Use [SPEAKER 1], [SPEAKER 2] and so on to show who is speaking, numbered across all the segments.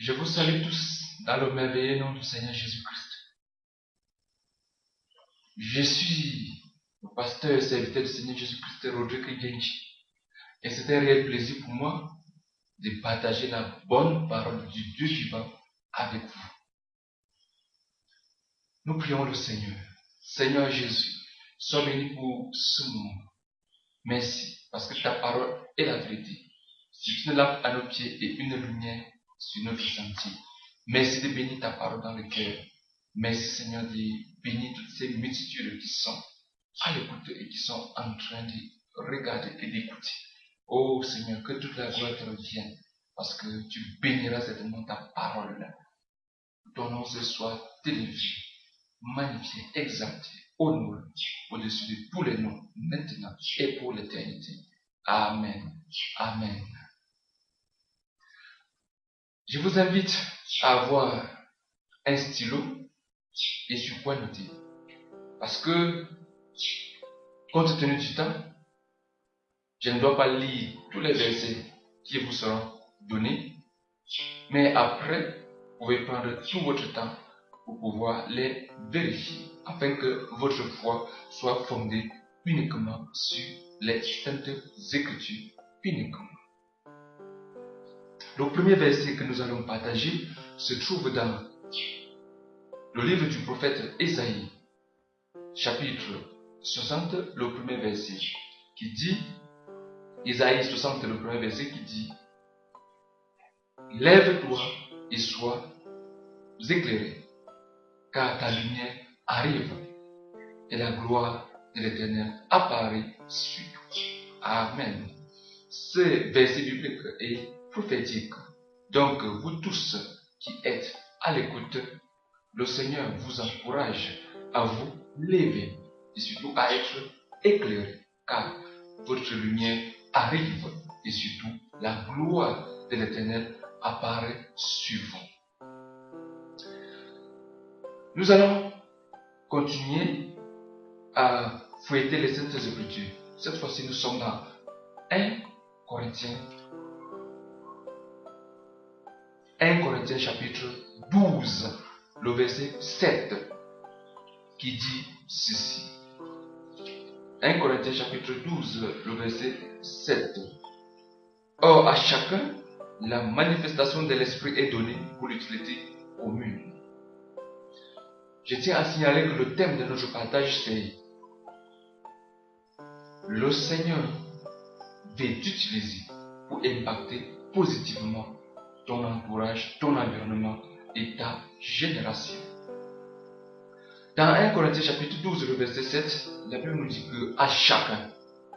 [SPEAKER 1] Je vous salue tous dans le merveilleux nom du Seigneur Jésus-Christ. Je suis le pasteur et serviteur du Seigneur Jésus-Christ, Rodrigue Genji. Et c'est un réel plaisir pour moi de partager la bonne parole du Dieu vivant avec vous. Nous prions le Seigneur. Seigneur Jésus, sois béni pour ce moment. Merci, parce que ta parole est la vérité. C'est une lampe à nos pieds et une lumière sur notre sentier. Merci de bénir ta parole dans le cœur. Merci Seigneur de bénir toutes ces multitudes qui sont à l'écoute et qui sont en train de regarder et d'écouter. Oh Seigneur, que toute la gloire te revienne, parce que tu béniras certainement ta parole. Ton nom ce soir élevé, magnifié, exalté, honoré, au-dessus de tous les noms, maintenant et pour l'éternité. Amen. Amen. Je vous invite à avoir un stylo et sur quoi noter. Parce que, compte tenu du temps, je ne dois pas lire tous les versets qui vous seront donnés. Mais après, vous pouvez prendre tout votre temps pour pouvoir les vérifier, afin que votre foi soit fondée uniquement sur les saintes Écritures uniquement. Le premier verset que nous allons partager se trouve dans le livre du prophète Ésaïe, chapitre 60, le premier verset, qui dit, Ésaïe 60, le premier verset qui dit, « Lève-toi et sois éclairé, car ta lumière arrive, et la gloire de l'Éternel apparaît sur toi. » Amen. Ce verset biblique est prophétique. Donc, vous tous qui êtes à l'écoute, le Seigneur vous encourage à vous lever et surtout à être éclairé, car votre lumière arrive et surtout la gloire de l'Éternel apparaît sur vous. Nous allons continuer à fouetter les Saintes Écritures. Cette fois-ci, nous sommes dans 1 Corinthiens chapitre 12, le verset 7, qui dit ceci. 1 Corinthiens chapitre 12, le verset 7. Or, à chacun, la manifestation de l'Esprit est donnée pour l'utilité commune. Je tiens à signaler que le thème de notre partage, c'est le Seigneur veut t'utiliser pour impacter positivement ton entourage, ton environnement et ta génération. Dans 1 Corinthiens chapitre 12, le verset 7, la Bible nous dit que à chacun,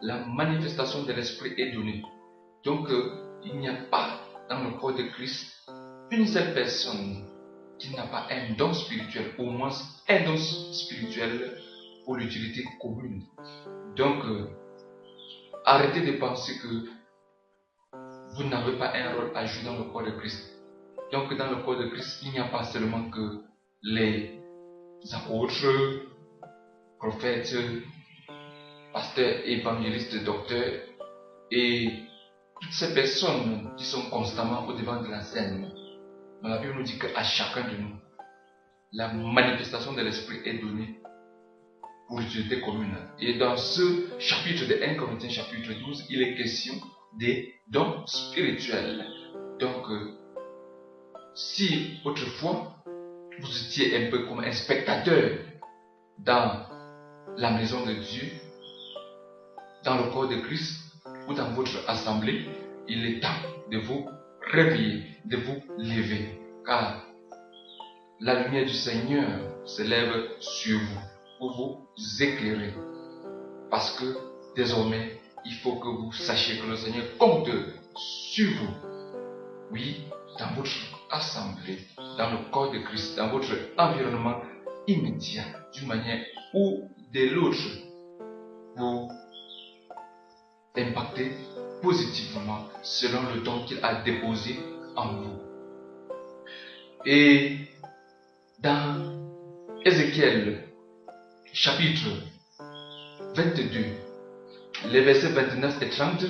[SPEAKER 1] la manifestation de l'Esprit est donnée. Donc, il n'y a pas dans le corps de Christ une seule personne qui n'a pas un don spirituel, au moins un don spirituel pour l'utilité commune. Donc, arrêtez de penser que vous n'avez pas un rôle à jouer dans le corps de Christ. Donc, dans le corps de Christ, il n'y a pas seulement que les apôtres, prophètes, pasteurs, évangélistes, docteurs et toutes ces personnes qui sont constamment au devant de la scène. Mais la Bible nous dit qu'à chacun de nous, la manifestation de l'Esprit est donnée pour l'utilité commune. Et dans ce chapitre de 1 Corinthiens chapitre 12, il est question des dons spirituels. Donc, si autrefois, vous étiez un peu comme un spectateur dans la maison de Dieu, dans le corps de Christ, ou dans votre assemblée, il est temps de vous réveiller, de vous lever, car la lumière du Seigneur se lève sur vous, pour vous éclairer. Parce que désormais, il faut que vous sachiez que le Seigneur compte sur vous. Oui, dans votre assemblée, dans le corps de Christ, dans votre environnement immédiat, d'une manière ou de l'autre, pour impacter positivement selon le don qu'il a déposé en vous. Et dans Ézéchiel chapitre 22, les versets 29 et 30,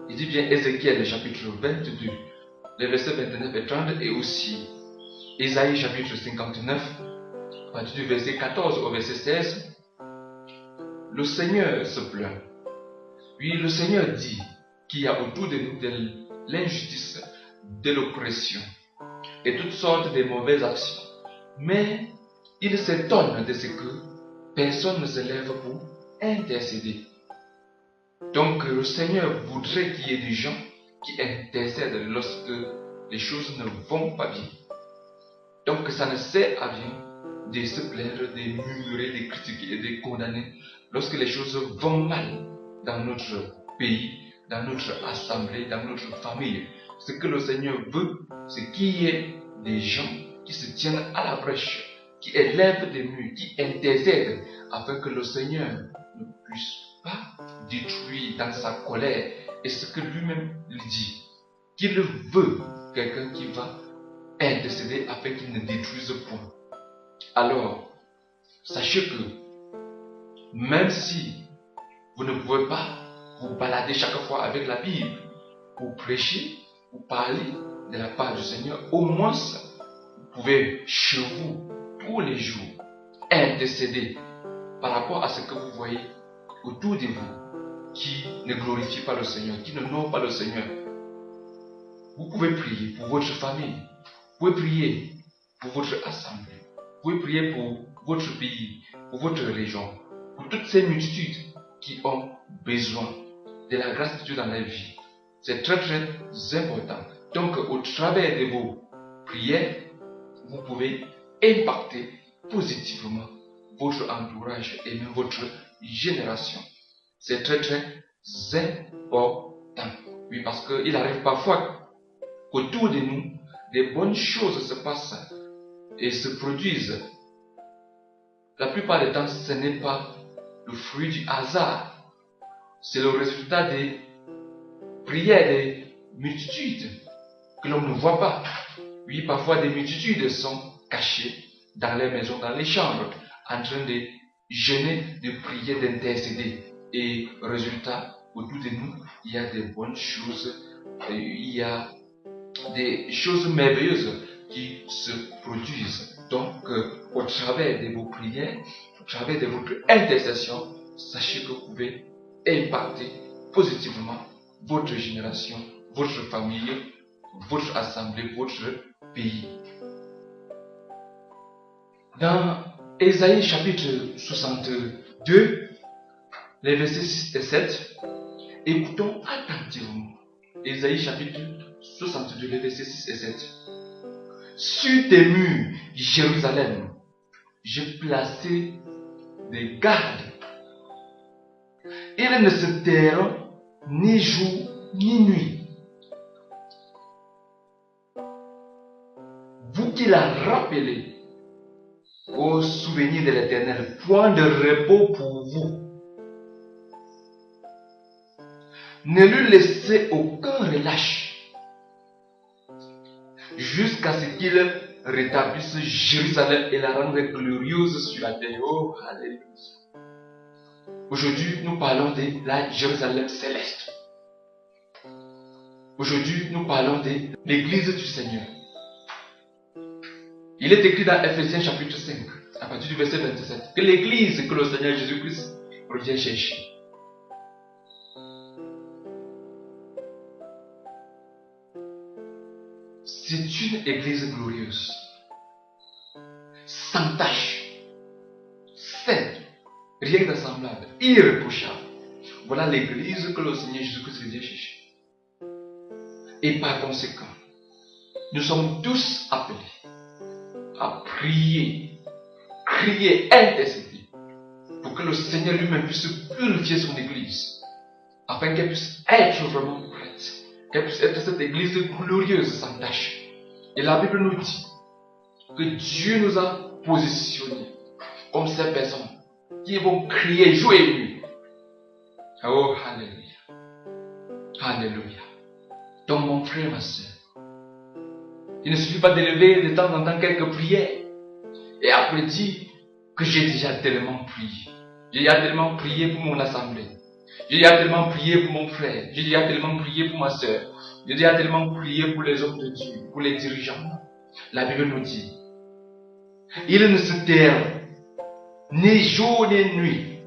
[SPEAKER 1] il dit bien Ézéchiel chapitre 22, les versets 29 et 30, et aussi Ésaïe chapitre 59, à partir du verset 14 au verset 16, le Seigneur se plaint. Oui, le Seigneur dit qu'il y a autour de nous de l'injustice, de l'oppression et toutes sortes de mauvaises actions. Mais il s'étonne de ce que personne ne se lève pour intercéder. Donc le Seigneur voudrait qu'il y ait des gens qui intercèdent lorsque les choses ne vont pas bien. Donc ça ne sert à rien de se plaindre, de murmurer, de critiquer et de condamner lorsque les choses vont mal dans notre pays, dans notre assemblée, dans notre famille. Ce que le Seigneur veut, c'est qu'il y ait des gens qui se tiennent à la brèche, qui élèvent des murs, qui intercèdent, afin que le Seigneur ne puisse pas détruire dans sa colère. Et ce que lui-même lui dit, qu'il veut quelqu'un qui va intercéder afin qu'il ne détruise point. Alors, sachez que même si vous ne pouvez pas vous balader chaque fois avec la Bible, pour prêcher, pour parler de la part du Seigneur, au moins vous pouvez chez vous, tous les jours, intercéder par rapport à ce que vous voyez autour de vous, qui ne glorifie pas le Seigneur, qui ne honore pas le Seigneur. Vous pouvez prier pour votre famille, vous pouvez prier pour votre assemblée, vous pouvez prier pour votre pays, pour votre région, pour toutes ces multitudes qui ont besoin de la grâce de Dieu dans leur vie. C'est très très important. Donc au travers de vos prières, vous pouvez impacter positivement votre entourage et même votre génération. C'est très très important. Oui, parce qu'il arrive parfois qu'autour de nous, des bonnes choses se passent et se produisent. La plupart du temps, ce n'est pas le fruit du hasard. C'est le résultat des prières des multitudes que l'on ne voit pas. Oui, parfois des multitudes sont cachées dans les maisons, dans les chambres, en train de jeûner, de prier, d'intercéder. Et résultat, autour de nous, il y a des bonnes choses, il y a des choses merveilleuses qui se produisent. Donc, au travers de vos prières, au travers de votre intercession, sachez que vous pouvez impacter positivement votre génération, votre famille, votre assemblée, votre pays. Dans Ésaïe chapitre 62, les versets 6 et 7, écoutons attentivement. Ésaïe chapitre 62, les versets 6 et 7. Sur tes murs, Jérusalem, j'ai placé des gardes. Ils ne se tairont ni jour ni nuit. Vous qui la rappelez au souvenir de l'Éternel, point de repos pour vous. Ne lui laissez aucun relâche jusqu'à ce qu'il rétablisse Jérusalem et la rende glorieuse sur la terre. Oh, alléluia. Aujourd'hui, nous parlons de la Jérusalem céleste. Aujourd'hui, nous parlons de l'église du Seigneur. Il est écrit dans Ephésiens chapitre 5, à partir du verset 27, que l'église que le Seigneur Jésus-Christ revient chercher. C'est une église glorieuse, sans tache, sainte, rien de semblable, irréprochable. Voilà l'église que le Seigneur Jésus-Christ vient chercher. Et par conséquent, nous sommes tous appelés à prier, crier, intercéder, pour que le Seigneur lui-même puisse purifier son église, afin qu'elle puisse être vraiment prête, qu'elle puisse être cette église glorieuse sans tache. Et la Bible nous dit que Dieu nous a positionnés comme ces personnes qui vont crier jour et nuit. Oh, alléluia. Alléluia. Donc mon frère, ma soeur, il ne suffit pas d'élever de temps en temps quelques prières et après dire que j'ai déjà tellement prié. J'ai déjà tellement prié pour mon assemblée. J'ai déjà tellement prié pour mon frère. J'ai déjà tellement prié pour ma soeur. Jésus a tellement prié pour les hommes de Dieu, pour les dirigeants. La Bible nous dit, il ne se terre ni jour ni nuit,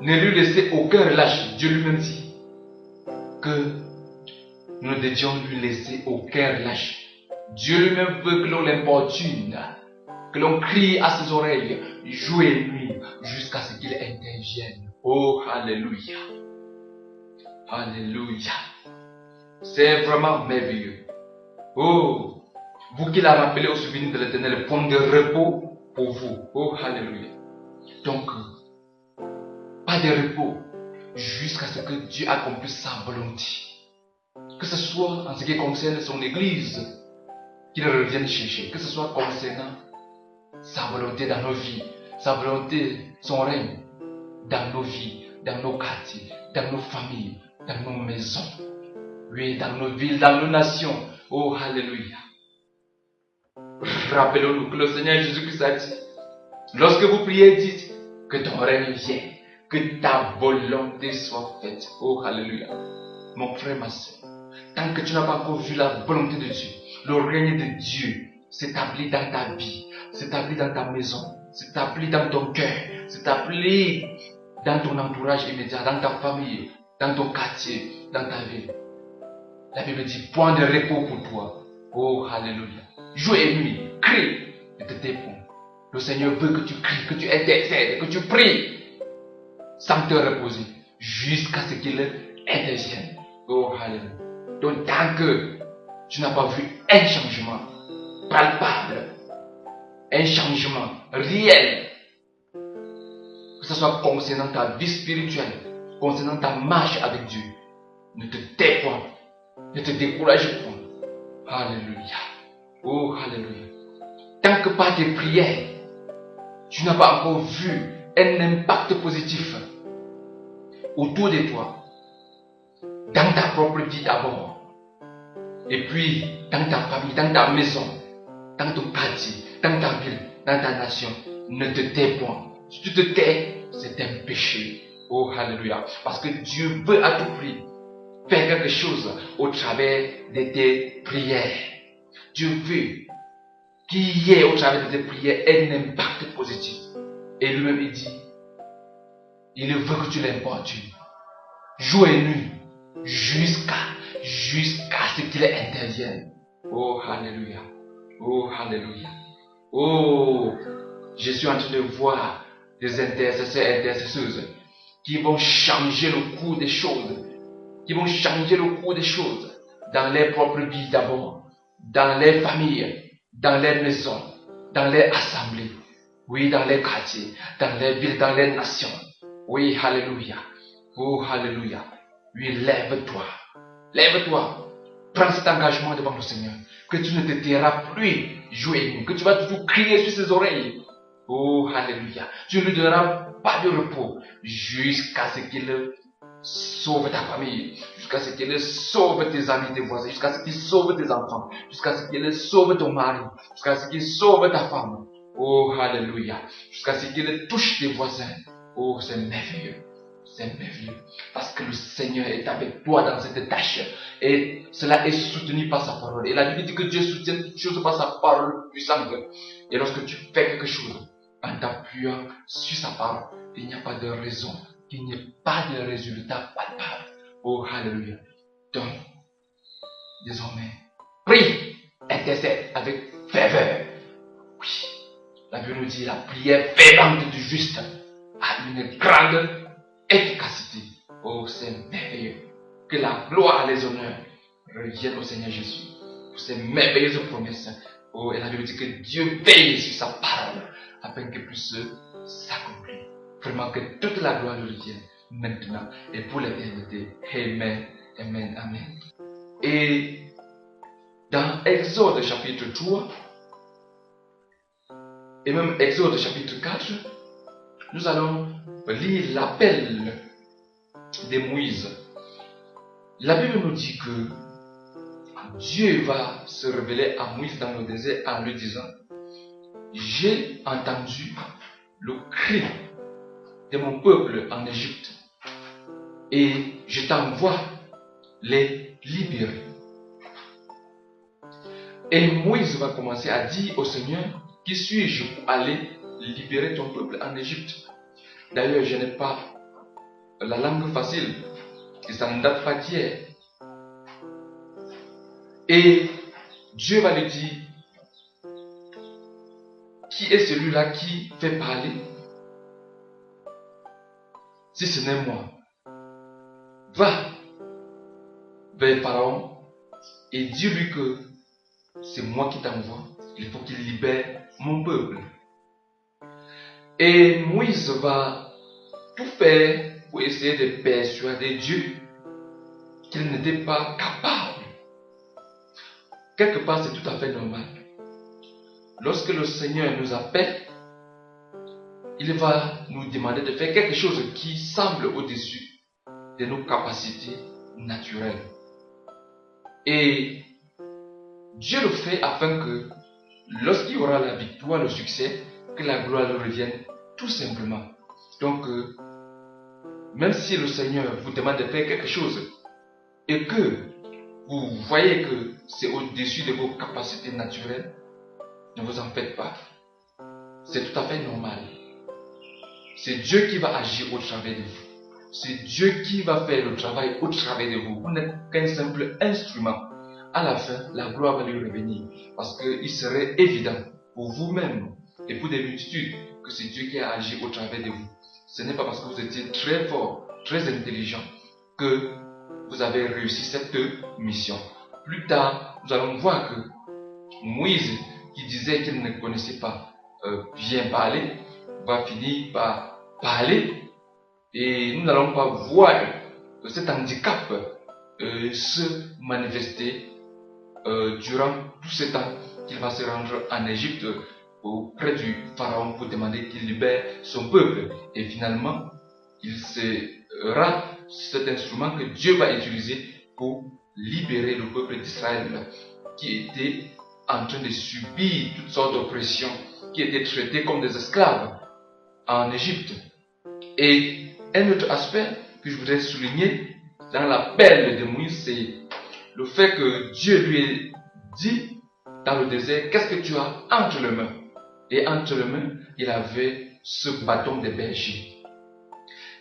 [SPEAKER 1] ne lui laissez aucun relâche. Dieu lui-même dit que nous ne devions lui laisser aucun relâche. Dieu lui-même veut que l'on l'importune, que l'on crie à ses oreilles, jour et nuit, jusqu'à ce qu'il intervienne. Oh, alléluia. Alléluia. C'est vraiment merveilleux. Oh, vous qui l'avez rappelé au souvenir de l'Éternel, point de repos pour vous. Oh, alléluia. Donc, pas de repos jusqu'à ce que Dieu accomplisse sa volonté. Que ce soit en ce qui concerne son Église, qu'il revienne chercher. Que ce soit concernant sa volonté dans nos vies, sa volonté, son règne dans nos vies, dans nos quartiers, dans nos familles, dans nos maisons, oui, dans nos villes, dans nos nations. Oh, alléluia. Rappelons-nous que le Seigneur Jésus-Christ a dit, lorsque vous priez, dites que ton règne vienne, que ta volonté soit faite. Oh, alléluia. Mon frère, ma soeur, tant que tu n'as pas encore vu la volonté de Dieu, le règne de Dieu s'établit dans ta vie, s'établit dans ta maison, s'établit dans ton cœur, s'établit dans ton entourage immédiat, dans ta famille, dans ton quartier, dans ta ville. La Bible dit, point de repos pour toi. Oh, alléluia. Jour et nuit, crie, ne te tais point. Le Seigneur veut que tu cries, que tu intercèdes, que tu pries, sans te reposer, jusqu'à ce qu'il intervienne. Oh, alléluia. Donc, tant que tu n'as pas vu un changement palpable, un changement réel, que ce soit concernant ta vie spirituelle, concernant ta marche avec Dieu, ne te tais point, ne te décourage point. Alléluia. Oh, alléluia. Tant que par tes prières, tu n'as pas encore vu un impact positif autour de toi, dans ta propre vie d'abord, et puis dans ta famille, dans ta maison, dans ton quartier, dans ta ville, dans ta nation, ne te tais point. Si tu te tais, c'est un péché. Oh, alléluia. Parce que Dieu veut à tout prix faire quelque chose au travers de tes prières. Dieu veut qu'il y ait au travers de tes prières un impact positif. Et lui-même il dit, il veut que tu l'importunes, jour et nuit, jusqu'à ce qu'il intervienne. Oh, alléluia. Oh, alléluia. Oh, je suis en train de voir des intercesseurs, intercesseuses qui vont changer le cours des choses, qui vont changer le cours des choses dans leur propre vie d'abord, dans leur famille, dans leur maison, dans leur assemblée, oui, dans les quartiers, dans les villes, dans les nations. Oui, alléluia. Oh, alléluia. Oui, lève-toi. Lève-toi. Prends cet engagement devant le Seigneur. Que tu ne te tairas plus jour et nuit. Que tu vas toujours crier sur ses oreilles. Oh, alléluia. Tu ne lui donneras pas de repos jusqu'à ce qu'il sauve ta famille, jusqu'à ce qu'il sauve tes amis, tes voisins, jusqu'à ce qu'il sauve tes enfants, jusqu'à ce qu'il sauve ton mari, jusqu'à ce qu'il sauve ta femme. Oh, alléluia. Jusqu'à ce qu'il touche tes voisins. Oh, c'est merveilleux. C'est merveilleux. Parce que le Seigneur est avec toi dans cette tâche. Et cela est soutenu par sa parole. Et la Bible dit que Dieu soutient toutes choses par sa parole puissante. Et lorsque tu fais quelque chose en t'appuyant sur sa parole, il n'y a pas de raison qu'il n'y ait pas de résultat palpable. Oh, alléluia. Donc, désormais, prie, intercède avec ferveur. Oui. La Bible nous dit la prière fervente du juste a une grande efficacité. Oh, c'est merveilleux. Que la gloire et les honneurs reviennent au Seigneur Jésus pour ces merveilleuses promesses. Oh, et la Bible dit que Dieu veille sur sa parole afin qu'elle puisse s'accomplir. Vraiment que toute la gloire lui revienne maintenant et pour l'éternité. Amen, amen, amen. Et dans Exode chapitre 3 et même Exode chapitre 4, nous allons lire l'appel de Moïse. La Bible nous dit que Dieu va se révéler à Moïse dans le désert en lui disant: j'ai entendu le cri de mon peuple en Égypte et je t'envoie les libérer. Et Moïse va commencer à dire au Seigneur, qui suis-je pour aller libérer ton peuple en Égypte? D'ailleurs, je n'ai pas la langue facile, et ça ne date pas d'hier. Et Dieu va lui dire, qui est celui-là qui fait parler? Si ce n'est moi, va vers Pharaon et dis-lui que c'est moi qui t'envoie. Il faut qu'il libère mon peuple. Et Moïse va tout faire pour essayer de persuader Dieu qu'il n'était pas capable. Quelque part, c'est tout à fait normal. Lorsque le Seigneur nous appelle, il va nous demander de faire quelque chose qui semble au-dessus de nos capacités naturelles. Et Dieu le fait afin que, lorsqu'il y aura la victoire, le succès, que la gloire lui revienne tout simplement. Donc, même si le Seigneur vous demande de faire quelque chose et que vous voyez que c'est au-dessus de vos capacités naturelles, ne vous en faites pas. C'est tout à fait normal. C'est Dieu qui va agir au travers de vous. C'est Dieu qui va faire le travail au travers de vous. Vous n'êtes qu'un simple instrument. À la fin, la gloire va lui revenir. Parce qu'il serait évident pour vous-même et pour des multitudes que c'est Dieu qui a agi au travers de vous. Ce n'est pas parce que vous étiez très fort, très intelligent que vous avez réussi cette mission. Plus tard, nous allons voir que Moïse, qui disait qu'il ne connaissait pas bien parler, va finir par parler, et nous n'allons pas voir cet handicap se manifester durant tout ce temps qu'il va se rendre en Égypte auprès du pharaon pour demander qu'il libère son peuple. Et finalement, il sera cet instrument que Dieu va utiliser pour libérer le peuple d'Israël qui était en train de subir toutes sortes d'oppressions, qui étaient traités comme des esclaves en Égypte. Et un autre aspect que je voudrais souligner dans l'appel de Moïse, c'est le fait que Dieu lui ait dit dans le désert, qu'est-ce que tu as entre les mains? Et entre les mains, il avait ce bâton de berger.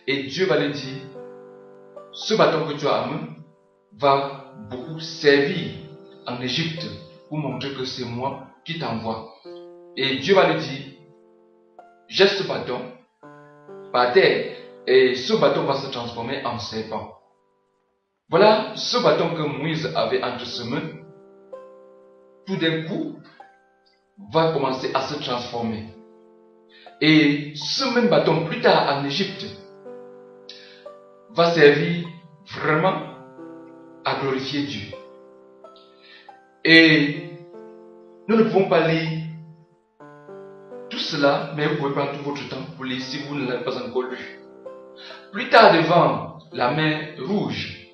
[SPEAKER 1] Et Dieu va lui dire, ce bâton que tu as en main va beaucoup servir en Égypte pour montrer que c'est moi qui t'envoie. Et Dieu va lui dire, jette ce bâton par terre et ce bâton va se transformer en serpent. Voilà ce bâton que Moïse avait entre ses mains, tout d'un coup, va commencer à se transformer. Et ce même bâton, plus tard en Égypte, va servir vraiment à glorifier Dieu. Et nous ne pouvons pas lire tout cela, mais vous pouvez prendre tout votre temps pour lire si vous ne l'avez pas encore lu. Plus tard, devant la mer Rouge,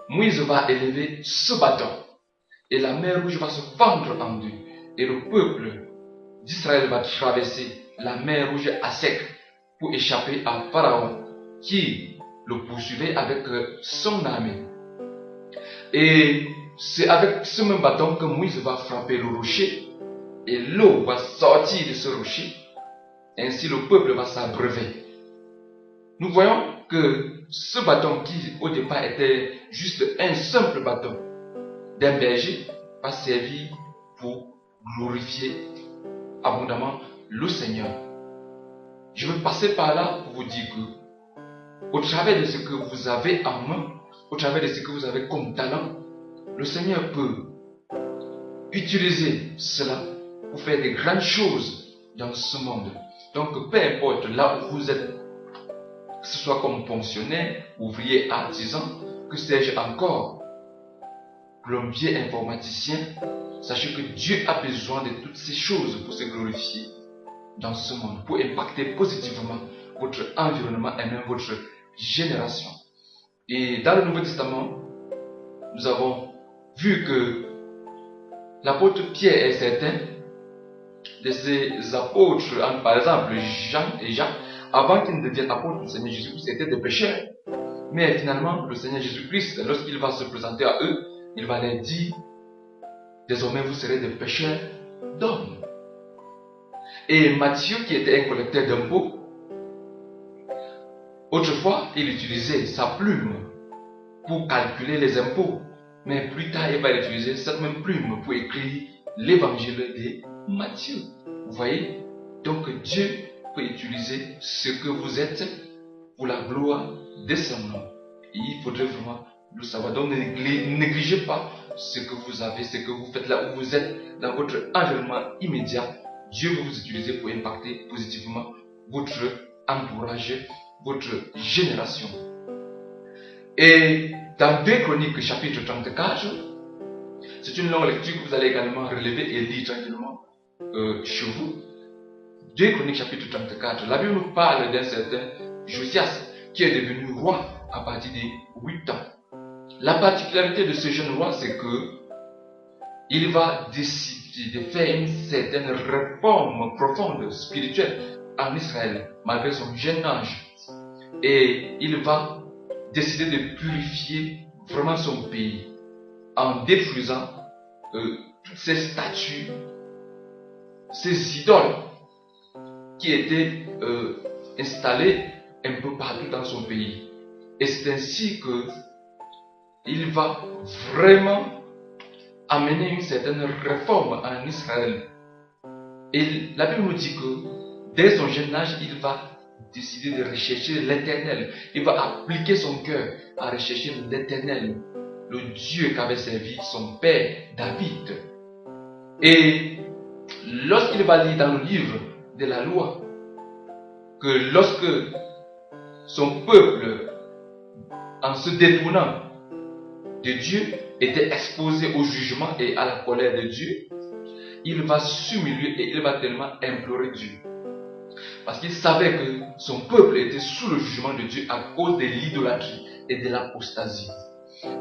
[SPEAKER 1] Moïse va élever ce bâton. Et la mer Rouge va se fendre en deux. Et le peuple d'Israël va traverser la mer Rouge à sec pour échapper à Pharaon qui le poursuivait avec son armée. Et c'est avec ce même bâton que Moïse va frapper le rocher et l'eau va sortir de ce rocher. Ainsi le peuple va s'abreuver. Nous voyons que ce bâton qui au départ était juste un simple bâton d'un berger va servir pour glorifier abondamment le Seigneur. Je vais passer par là pour vous dire que au travers de ce que vous avez en main, au travers de ce que vous avez comme talent, le Seigneur peut utiliser cela pour faire de grandes choses dans ce monde. Donc peu importe là où vous êtes, que ce soit comme fonctionnaire, ouvrier, artisan, que sais-je encore, plombier, informaticien, sachez que Dieu a besoin de toutes ces choses pour se glorifier dans ce monde, pour impacter positivement votre environnement et même votre génération. Et dans le Nouveau Testament, nous avons vu que l'apôtre Pierre est certain de ces apôtres, par exemple Jean et Jacques, avant qu'ils ne deviennent apôtres du Seigneur Jésus, c'était des pécheurs. Mais finalement, le Seigneur Jésus-Christ, lorsqu'il va se présenter à eux, il va leur dire, désormais vous serez des pêcheurs d'hommes. Et Matthieu, qui était un collecteur d'impôts, autrefois, il utilisait sa plume pour calculer les impôts. Mais plus tard, il va utiliser cette même plume pour écrire l'évangile de Matthieu. Vous voyez? Donc Dieu peut utiliser ce que vous êtes pour la gloire de son nom. Et il faudrait vraiment le savoir. Donc ne négligez pas ce que vous avez, ce que vous faites là où vous êtes, dans votre environnement immédiat. Dieu veut vous utiliser pour impacter positivement votre entourage, votre génération. Et dans 2 Chroniques chapitre 34, c'est une longue lecture que vous allez également relever et lire tranquillement chez vous. 2 Chroniques chapitre 34, la Bible nous parle d'un certain Josias qui est devenu roi à partir de 8 ans. La particularité de ce jeune roi, c'est que il va décider de faire une certaine réforme profonde, spirituelle en Israël, malgré son jeune âge. Et il va décider de purifier vraiment son pays en détruisant toutes ces statues, ces idoles qui étaient installées un peu partout dans son pays. Et c'est ainsi que il va vraiment amener une certaine réforme en Israël. Et la Bible nous dit que dès son jeune âge, il va décider de rechercher l'Éternel. Il va appliquer son cœur à rechercher l'Éternel, le Dieu qu'avait servi son père David. Et lorsqu'il va lire dans le livre de la loi que lorsque son peuple, en se détournant de Dieu, était exposé au jugement et à la colère de Dieu, il va s'humilier et il va tellement implorer Dieu. Parce qu'il savait que son peuple était sous le jugement de Dieu à cause de l'idolâtrie et de l'apostasie.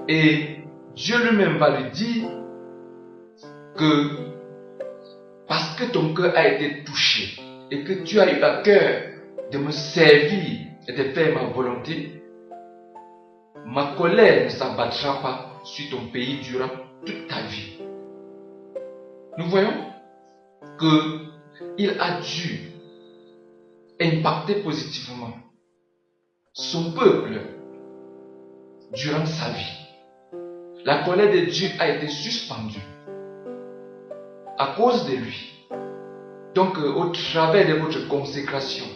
[SPEAKER 1] Et Dieu lui-même va lui dire que parce que ton cœur a été touché et que tu as eu à cœur de me servir et de faire ma volonté, ma colère ne s'abattra pas sur ton pays durant toute ta vie. Nous voyons qu'il a dû impacter positivement son peuple durant sa vie. La colère de Dieu a été suspendue à cause de lui. Donc, au travers de votre consécration,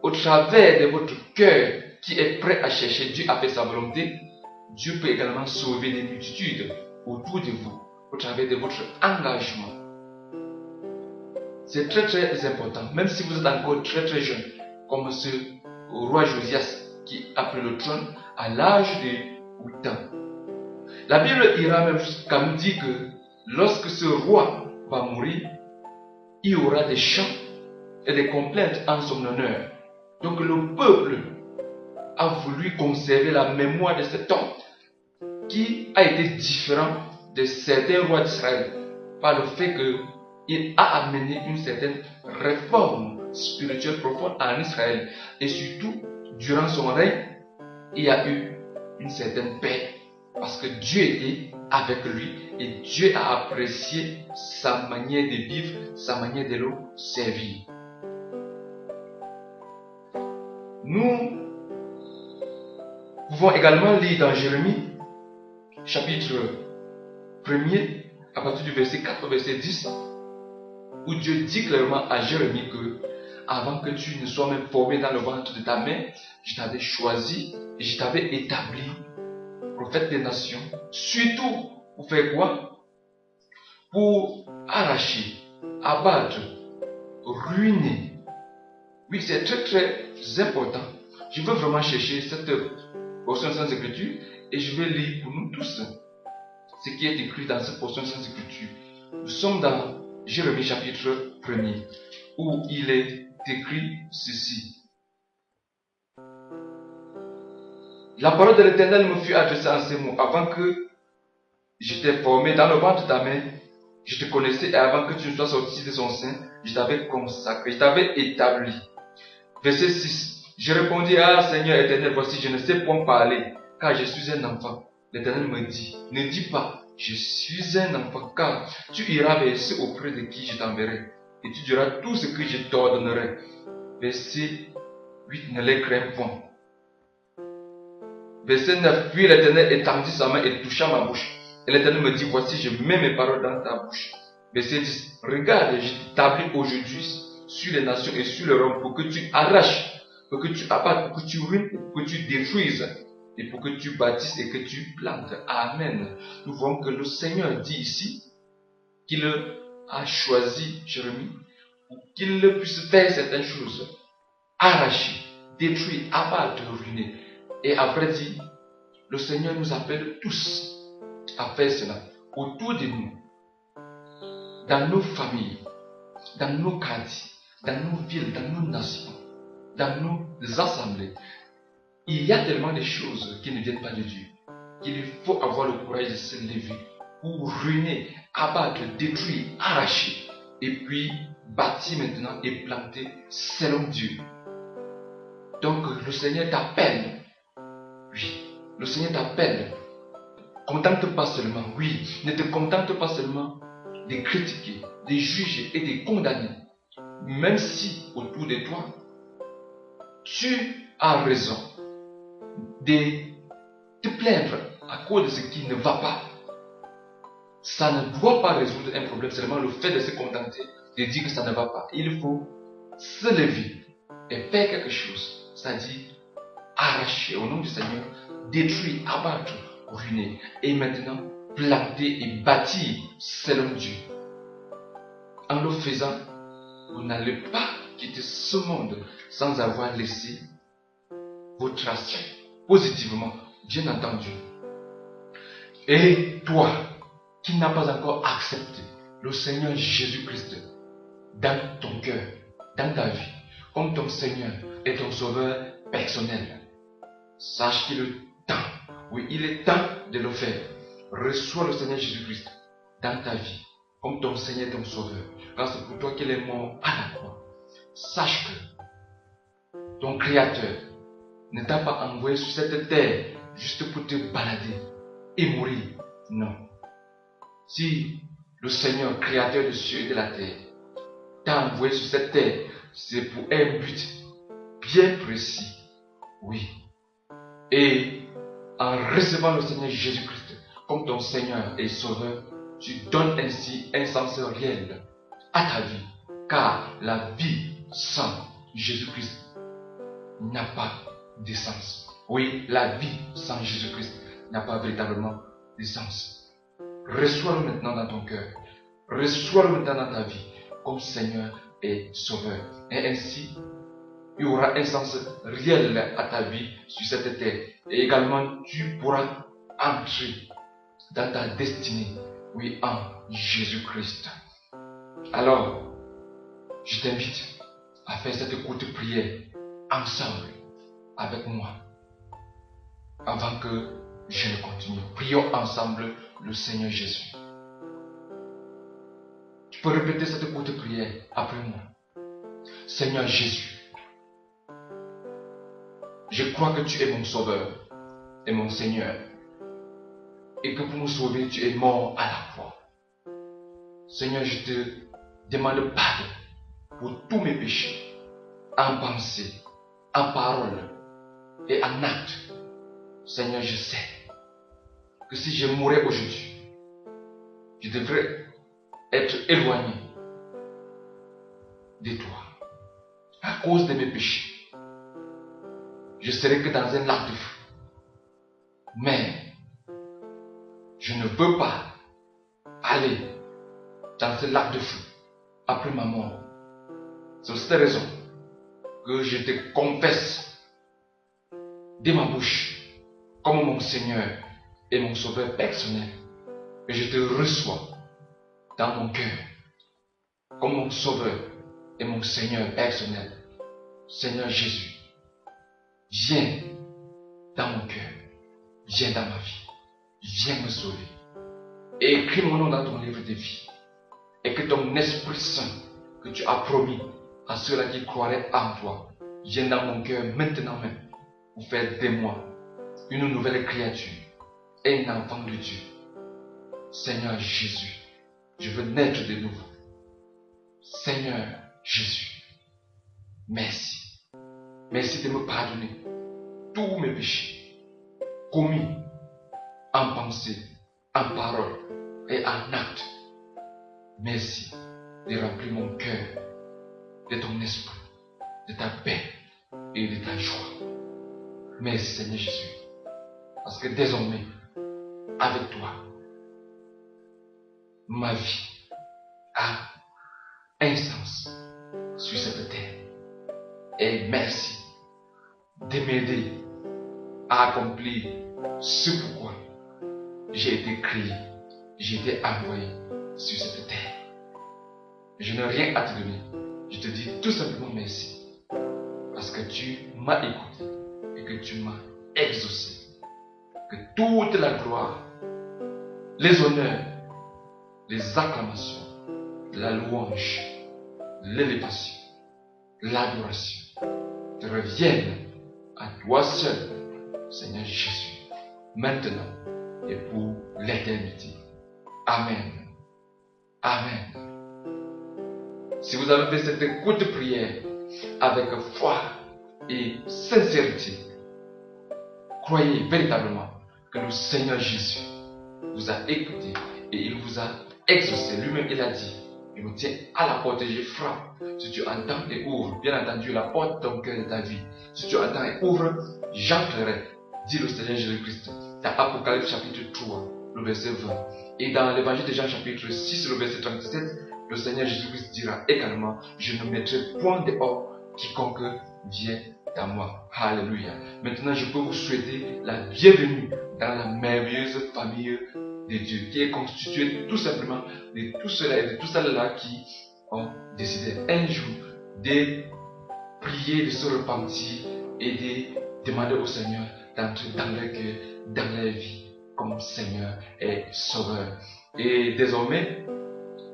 [SPEAKER 1] au travers de votre cœur qui est prêt à chercher Dieu, à faire sa volonté, Dieu peut également sauver des multitudes autour de vous, au travers de votre engagement. C'est très très important, même si vous êtes encore très très jeune, comme ce roi Josias qui a pris le trône à l'âge de 8 ans. La Bible ira même jusqu'à nous dire que lorsque ce roi va mourir, il y aura des chants et des complaintes en son honneur. Donc le peuple a voulu conserver la mémoire de cet homme qui a été différent de certains rois d'Israël par le fait qu'il a amené une certaine réforme spirituelle profonde en Israël. Et surtout, durant son règne, il y a eu une certaine paix parce que Dieu était avec lui et Dieu a apprécié sa manière de vivre, sa manière de le servir. Nous pouvons également lire dans Jérémie, chapitre 1er, à partir du verset 4 au verset 10, où Dieu dit clairement à Jérémie que avant que tu ne sois même formé dans le ventre de ta mère, je t'avais choisi et je t'avais établi prophète des nations. Surtout, pour faire quoi? Pour arracher, abattre, ruiner. Oui, c'est très très important. Je veux vraiment chercher cette portion de Sainte Écriture et je vais lire pour nous tous ce qui est écrit dans cette portion de Sainte Écriture. Nous sommes dans Jérémie chapitre 1er où il est écrit ceci. La parole de l'Éternel me fut adressée en ces mots. Avant que je t'ai formé dans le ventre de ta mère, je te connaissais et avant que tu ne sois sorti de son sein, je t'avais consacré, je t'avais établi. Verset 6. Je répondis, ah Seigneur éternel, voici, je ne sais point parler, car je suis un enfant. L'Éternel me dit, ne dis pas, je suis un enfant, car tu iras vers ceux auprès de qui je t'enverrai, et tu diras tout ce que je t'ordonnerai. Verset 8, ne les crains point. Verset 9, puis l'Éternel étendit sa main et toucha ma bouche. Et l'Éternel me dit, voici, je mets mes paroles dans ta bouche. Verset 10, regarde, je t'établis aujourd'hui sur les nations et sur le royaume pour que tu arraches, pour que tu abattes, pour que tu ruines, pour que tu détruises, et pour que tu bâtisses et que tu plantes. Amen. Nous voyons que le Seigneur dit ici qu'il a choisi Jérémie pour qu'il puisse faire certaines choses, arracher, détruire, abattre, ruiner. Et après dit, le Seigneur nous appelle tous à faire cela autour de nous, dans nos familles, dans nos quartiers, dans nos villes, dans nos nations, dans nos assemblées. Il y a tellement de choses qui ne viennent pas de Dieu qu'il faut avoir le courage de se lever pour ruiner, abattre, détruire, arracher et puis bâtir maintenant et planter selon Dieu. Donc le Seigneur t'appelle. Oui, le Seigneur t'appelle. Contente pas seulement, oui, ne te contente pas seulement de critiquer, de juger et de condamner. Même si autour de toi, tu as raison de te plaindre à cause de ce qui ne va pas. Ça ne doit pas résoudre un problème, seulement le fait de se contenter, de dire que ça ne va pas. Il faut se lever et faire quelque chose, c'est-à-dire arracher au nom du Seigneur, détruire, abattre, ruiner, et maintenant planter et bâtir selon Dieu. En le faisant, vous n'allez pas quitter ce monde sans avoir laissé vos traces positivement, bien entendu. Et toi, qui n'as pas encore accepté le Seigneur Jésus-Christ dans ton cœur, dans ta vie, comme ton Seigneur et ton Sauveur personnel, sache qu'il est temps, oui, il est temps de le faire. Reçois le Seigneur Jésus-Christ dans ta vie, comme ton Seigneur et ton Sauveur, car c'est pour toi qu'il est mort à la croix. Sache que ton Créateur ne t'a pas envoyé sur cette terre juste pour te balader et mourir. Non. Si le Seigneur, Créateur des cieux et de la terre, t'a envoyé sur cette terre, c'est pour un but bien précis. Oui. Et en recevant le Seigneur Jésus-Christ comme ton Seigneur et Sauveur, tu donnes ainsi un sens réel à ta vie. Car la vie sans Jésus-Christ n'a pas de sens. Oui, la vie sans Jésus-Christ n'a pas véritablement de sens. Reçois-le maintenant dans ton cœur. Reçois-le maintenant dans ta vie comme Seigneur et Sauveur. Et ainsi, il y aura un sens réel à ta vie sur cette terre. Et également, tu pourras entrer dans ta destinée, oui, en Jésus-Christ. Alors, je t'invite à faire cette courte prière ensemble avec moi avant que je ne continue. Prions ensemble le Seigneur Jésus. Tu peux répéter cette courte prière après moi. Seigneur Jésus, je crois que tu es mon Sauveur et mon Seigneur, et que pour me sauver, tu es mort à la croix. Seigneur, je te demande pardon pour tous mes péchés, en pensée, en parole et en acte. Seigneur, je sais que si je mourais aujourd'hui, je devrais être éloigné de toi à cause de mes péchés. Je serais que dans un lac de feu. Mais je ne veux pas aller dans ce lac de feu après ma mort. C'est cette raison que je te confesse de ma bouche comme mon Seigneur et mon Sauveur personnel. Et je te reçois dans mon cœur comme mon Sauveur et mon Seigneur personnel. Seigneur Jésus, viens dans mon cœur, viens dans ma vie, viens me sauver. Et écris mon nom dans ton livre de vie. Et que ton Esprit Saint, que tu as promis à ceux-là qui croiraient en toi, vienne dans mon cœur maintenant même pour faire de moi une nouvelle créature, un enfant de Dieu. Seigneur Jésus, je veux naître de nouveau. Seigneur Jésus, merci. Merci de me pardonner tous mes péchés commis en pensée, en parole et en acte. Merci de remplir mon cœur de ton esprit, de ta paix et de ta joie. Merci Seigneur Jésus, parce que désormais, avec toi, ma vie a un sens sur cette terre. Et merci de m'aider à accomplir ce pourquoi j'ai été créé, j'ai été envoyé sur cette terre. Je n'ai rien à te donner. Je te dis tout simplement merci. Parce que tu m'as écouté et que tu m'as exaucé. Que toute la gloire, les honneurs, les acclamations, la louange, l'élévation, l'adoration te reviennent à toi seul, Seigneur Jésus, maintenant et pour l'éternité. Amen. Amen. Si vous avez fait cette courte prière avec foi et sincérité, croyez véritablement que le Seigneur Jésus vous a écouté et il vous a exaucé. Lui-même, il a dit, je me tiens à la porte et je frappe. Si tu entends et ouvres, bien entendu, la porte de ton cœur et de ta vie. Si tu entends et ouvres, j'entrerai, dit le Seigneur Jésus-Christ. Dans Apocalypse chapitre 3, le verset 20. Et dans l'évangile de Jean chapitre 6, le verset 37, le Seigneur Jésus-Christ dira également, je ne mettrai point dehors quiconque vient à moi. Alléluia. Maintenant, je peux vous souhaiter la bienvenue dans la merveilleuse famille de Dieu, qui est constituée tout simplement de tout cela et de tout cela qui ont décidé un jour de prier, de se repentir et de demander au Seigneur d'entrer dans leur cœur, dans leur vie, comme Seigneur et Sauveur. Et désormais,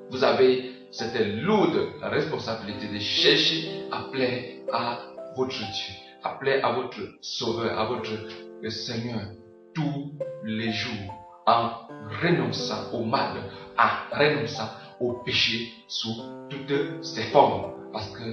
[SPEAKER 1] vous avez cette lourde responsabilité de chercher à plaire à votre Dieu, à plaire à votre Sauveur, à votre Seigneur tous les jours, en renonçant au mal, en renonçant au péché sous toutes ses formes. Parce que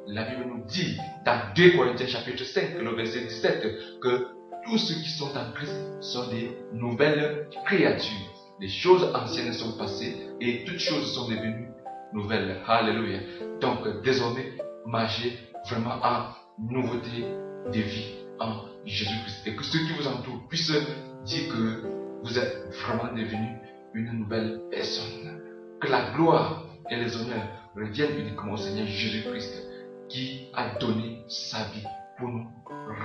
[SPEAKER 1] la Bible nous dit dans 2 Corinthiens chapitre 5, le verset 17, que tous ceux qui sont en Christ sont des nouvelles créatures. Les choses anciennes sont passées et toutes choses sont devenues nouvelles. Alléluia. Donc désormais, marchez vraiment en nouveauté de vie en Jésus-Christ. Et que ceux qui vous entourent puissent dire que vous êtes vraiment devenu une nouvelle personne. Que la gloire et les honneurs reviennent uniquement au Seigneur Jésus-Christ qui a donné sa vie pour nous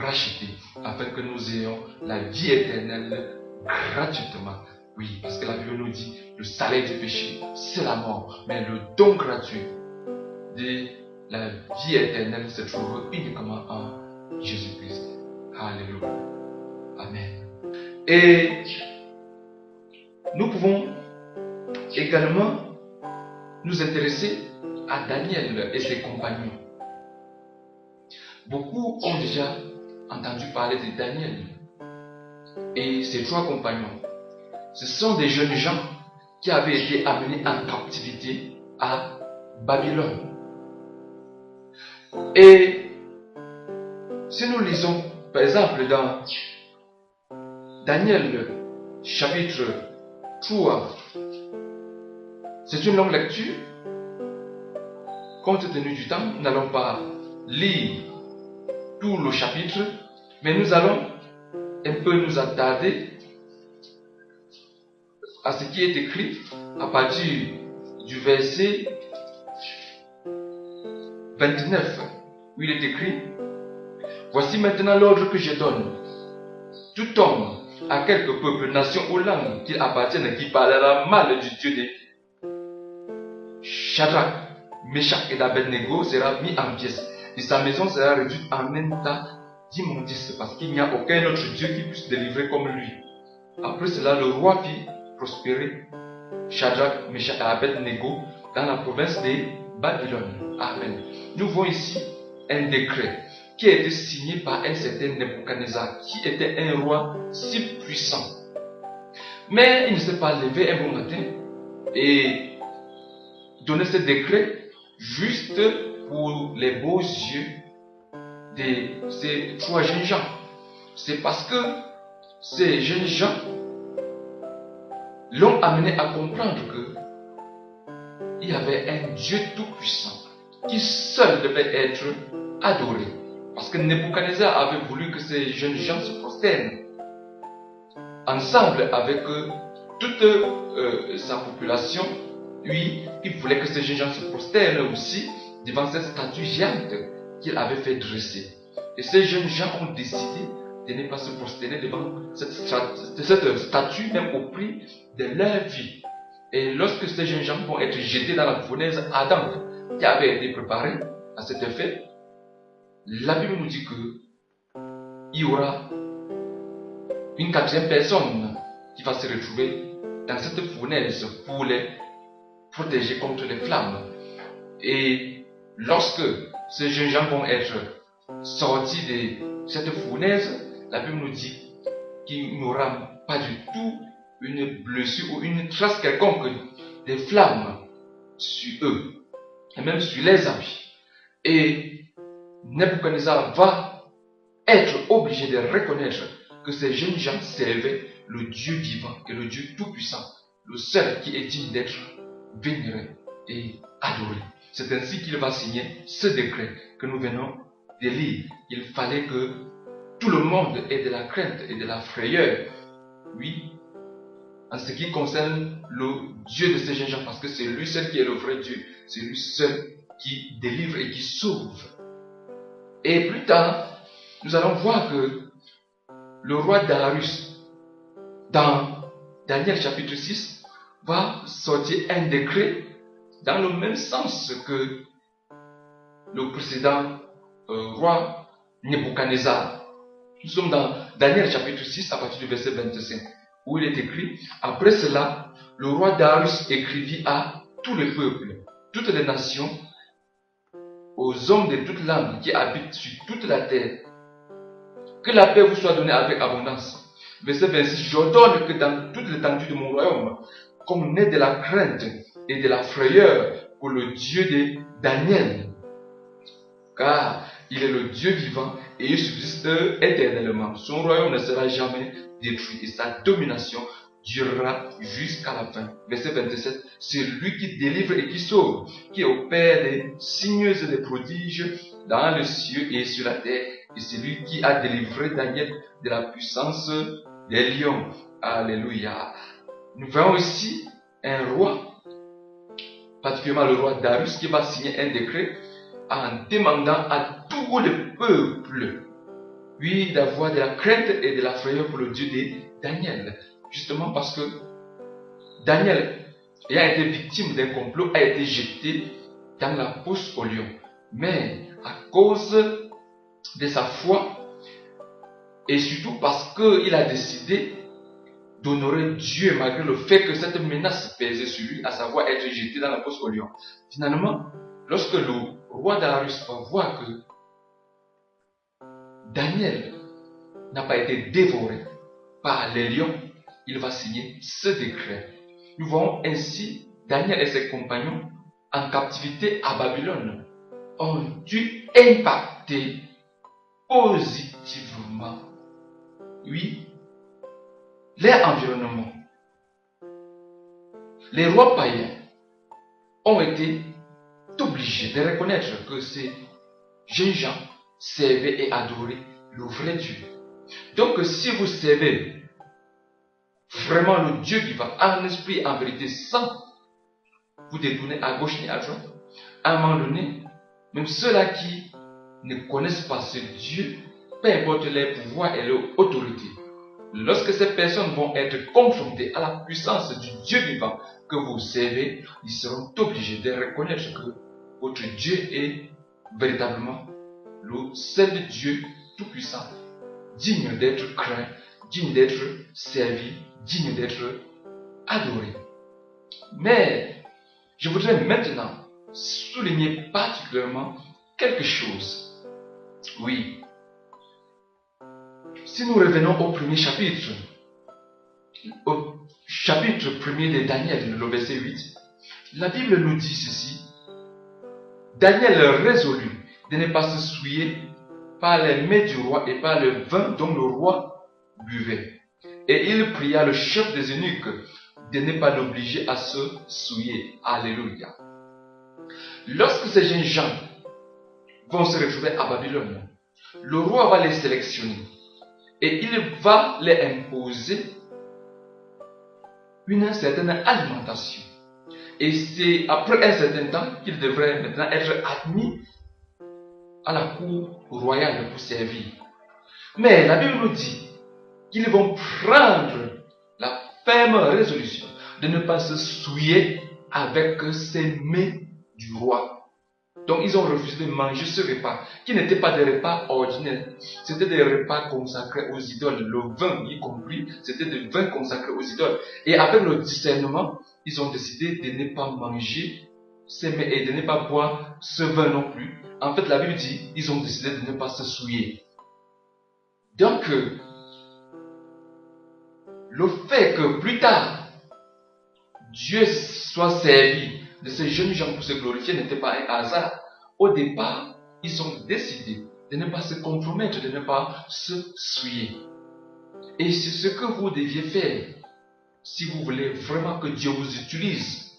[SPEAKER 1] racheter afin que nous ayons la vie éternelle gratuitement. Oui, parce que la Bible nous dit le salaire du péché, c'est la mort, mais le don gratuit de la vie éternelle se trouve uniquement en Jésus-Christ. Alléluia. Amen. Et nous pouvons également nous intéresser à Daniel et ses compagnons. Beaucoup ont déjà entendu parler de Daniel et ses 3 compagnons. Ce sont des jeunes gens qui avaient été amenés en captivité à Babylone. Et si nous lisons, par exemple, dans Daniel chapitre 3, c'est une longue lecture. Compte tenu du temps, nous n'allons pas lire tout le chapitre, mais nous allons un peu nous attarder à ce qui est écrit à partir du verset 29, où il est écrit: voici maintenant l'ordre que je donne. Tout homme, à quelque peuple, nation ou langue qu'il appartienne, qui parlera mal du Dieu de Shadrach, Meshach et d'Abednego sera mis en pièces, et sa maison sera réduite en un tas d'immondices, parce qu'il n'y a aucun autre Dieu qui puisse délivrer comme lui. Après cela, le roi fit prospérer Shadrach, Meshach et Abednego dans la province de Babylone. Amen. Nous voyons ici un décret qui a été signé par un certain Nebuchadnezzar, qui était un roi si puissant. Mais il ne s'est pas levé un bon matin et donné ce décret juste pour les beaux yeux de ces 3 jeunes gens. C'est parce que ces jeunes gens l'ont amené à comprendre que il y avait un Dieu tout-puissant qui seul devait être adoré. Parce que Nebuchadnezzar avait voulu que ces jeunes gens se prosternent ensemble avec toute sa population. Lui, il voulait que ces jeunes gens se prosternent aussi devant cette statue géante qu'il avait fait dresser. Et ces jeunes gens ont décidé de ne pas se prosterner devant cette statue, même au prix de leur vie. Et lorsque ces jeunes gens vont être jetés dans la fournaise ardente qui avait été préparée à cet effet, la Bible nous dit qu'il y aura une 4e personne qui va se retrouver dans cette fournaise pour les protéger contre les flammes. Et lorsque ces jeunes gens vont être sortis de cette fournaise, la Bible nous dit qu'il n'y aura pas du tout une blessure ou une trace quelconque des flammes sur eux, et même sur les habits. Et Nebuchadnezzar va être obligé de reconnaître que ces jeunes gens servaient le Dieu vivant et le Dieu tout-puissant, le seul qui est digne d'être vénéré et adoré. C'est ainsi qu'il va signer ce décret que nous venons de lire. Il fallait que tout le monde ait de la crainte et de la frayeur, oui, en ce qui concerne le Dieu de ces jeunes gens, parce que c'est lui seul qui est le vrai Dieu, c'est lui seul qui délivre et qui sauve. Et plus tard, nous allons voir que le roi Darius, dans Daniel chapitre 6, va sortir un décret dans le même sens que le précédent roi Nebuchadnezzar. Nous sommes dans Daniel chapitre 6 à partir du verset 25, où il est écrit: après cela, le roi Darius écrivit à tout le peuple, toutes les nations, aux hommes de toutes langues qui habitent sur toute la terre, que la paix vous soit donnée avec abondance. Verset 26, j'ordonne que dans toute l'étendue de mon royaume, qu'on ait de la crainte et de la frayeur pour le Dieu de Daniel, car il est le Dieu vivant et il subsiste éternellement. Son royaume ne sera jamais détruit et sa domination durera jusqu'à la fin. Verset 27, c'est lui qui délivre et qui sauve, qui opère des signes et des prodiges dans le ciel et sur la terre, et c'est lui qui a délivré Daniel de la puissance des lions. Alléluia. Nous voyons ici un roi, particulièrement le roi Darius, qui va signer un décret en demandant à tout le peuple, oui, d'avoir de la crainte et de la frayeur pour le Dieu de Daniel. Justement parce que Daniel, ayant été victime d'un complot, a été jeté dans la fosse au lion. Mais à cause de sa foi, et surtout parce qu'il a décidé d'honorer Dieu malgré le fait que cette menace pesait sur lui, à savoir être jeté dans la fosse au lion. Finalement, lorsque le roi Darius va voir que Daniel n'a pas été dévoré par les lions, il va signer ce décret. Nous voyons ainsi Daniel et ses compagnons en captivité à Babylone ont dû impacter positivement, oui, leur environnement. Les rois païens ont été obligés de reconnaître que ces jeunes gens servaient et adoraient le vrai Dieu. Donc si vous servez vraiment le Dieu vivant, en esprit, en vérité, sans vous détourner à gauche ni à droite, à un moment donné, même ceux-là qui ne connaissent pas ce Dieu, peu importe leur pouvoir et leur autorité, lorsque ces personnes vont être confrontées à la puissance du Dieu vivant que vous servez, ils seront obligés de reconnaître que votre Dieu est véritablement le seul Dieu tout-puissant, digne d'être craint, digne d'être servi, digne d'être adoré. Mais je voudrais maintenant souligner particulièrement quelque chose. Oui. Si nous revenons au premier chapitre, au chapitre 1er de Daniel, le verset 8, la Bible nous dit ceci. Daniel résolut de ne pas se souiller par les mets du roi et par le vin dont le roi buvait. Et il pria le chef des eunuques de ne pas l'obliger à se souiller. Alléluia. Lorsque ces jeunes gens vont se retrouver à Babylone, le roi va les sélectionner et il va les imposer une certaine alimentation. Et c'est après un certain temps qu'ils devraient maintenant être admis à la cour royale pour servir. Mais la Bible nous dit qu'ils vont prendre la ferme résolution de ne pas se souiller avec ces mets du roi. Donc ils ont refusé de manger ce repas, qui n'était pas des repas ordinaires, c'était des repas consacrés aux idoles, le vin y compris, c'était des vins consacrés aux idoles. Et avec le discernement, ils ont décidé de ne pas manger ces mets et de ne pas boire ce vin non plus. En fait, la Bible dit, ils ont décidé de ne pas se souiller. Donc, le fait que plus tard, Dieu soit servi de ces jeunes gens pour se glorifier n'était pas un hasard. Au départ, ils ont décidé de ne pas se compromettre, de ne pas se souiller. Et c'est ce que vous deviez faire si vous voulez vraiment que Dieu vous utilise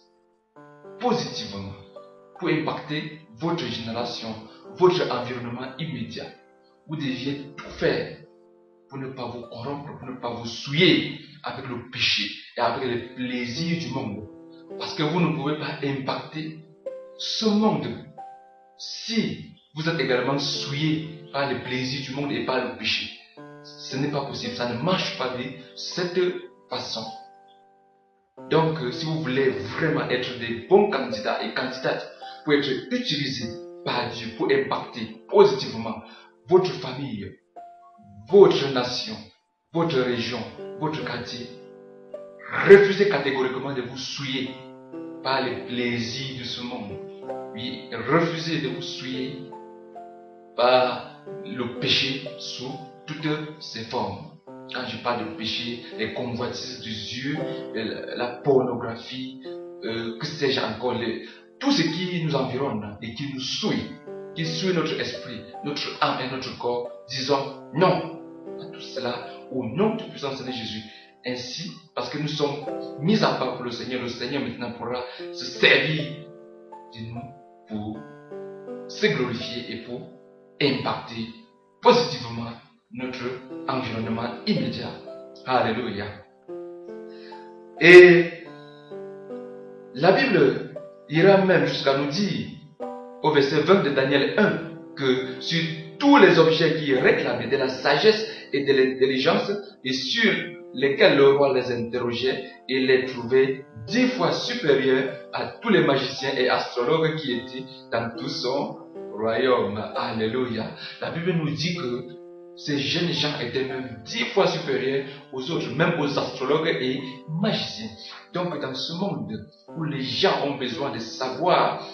[SPEAKER 1] positivement pour impacter votre génération, votre environnement immédiat. Vous deviez tout faire pour ne pas vous corrompre, pour ne pas vous souiller avec le péché et avec les plaisirs du monde. Parce que vous ne pouvez pas impacter ce monde si vous êtes également souillé par les plaisirs du monde et par le péché. Ce n'est pas possible, ça ne marche pas de cette façon. Donc, si vous voulez vraiment être des bons candidats et candidates pour être utilisés par Dieu, pour impacter positivement votre famille, votre nation, votre région, votre quartier, refusez catégoriquement de vous souiller par les plaisirs de ce monde. Oui, refusez de vous souiller par le péché sous toutes ses formes. Quand je parle de péché, les convoitises des yeux, la pornographie, que sais-je encore, tout ce qui nous environne et qui nous souille, qui souille notre esprit, notre âme et notre corps, disons non à tout cela au nom du puissant Seigneur Jésus. Ainsi, parce que nous sommes mis à part pour le Seigneur maintenant pourra se servir de nous pour se glorifier et pour impacter positivement notre environnement immédiat. Alléluia. Et la Bible ira même jusqu'à nous dire, au verset 20 de Daniel 1, que sur tous les objets qui réclamaient de la sagesse et de l'intelligence et sur lesquels le roi les interrogeait, il les trouvait 10 fois supérieurs à tous les magiciens et astrologues qui étaient dans tout son royaume. Alléluia. La Bible nous dit que ces jeunes gens étaient même 10 fois supérieurs aux autres, même aux astrologues et magiciens. Donc dans ce monde où les gens ont besoin de savoir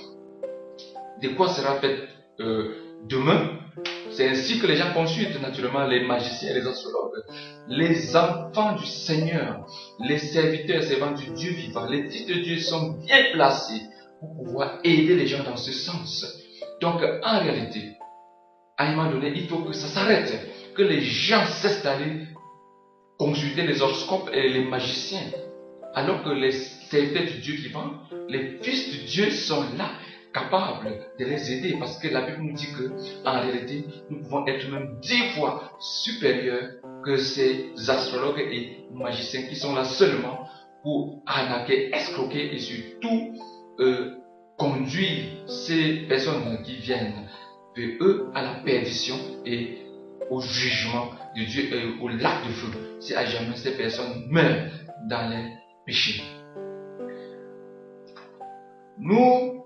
[SPEAKER 1] de quoi sera fait demain, c'est ainsi que les gens consultent naturellement les magiciens et les astrologues. Les enfants du Seigneur, les serviteurs et servants du Dieu vivant, les fils de Dieu sont bien placés pour pouvoir aider les gens dans ce sens. Donc en réalité, à un moment donné, il faut que ça s'arrête, que les gens cessent d'aller consulter les horoscopes et les magiciens, alors que les serviteurs du Dieu vivant, les fils de Dieu sont là, capables de les aider, parce que la Bible nous dit que en réalité, nous pouvons être même 10 fois supérieurs que ces astrologues et magiciens qui sont là seulement pour arnaquer, escroquer et surtout conduire ces personnes qui viennent de eux à la perdition et au jugement de Dieu et au lac de feu, si à jamais ces personnes meurent dans les péchés. Nous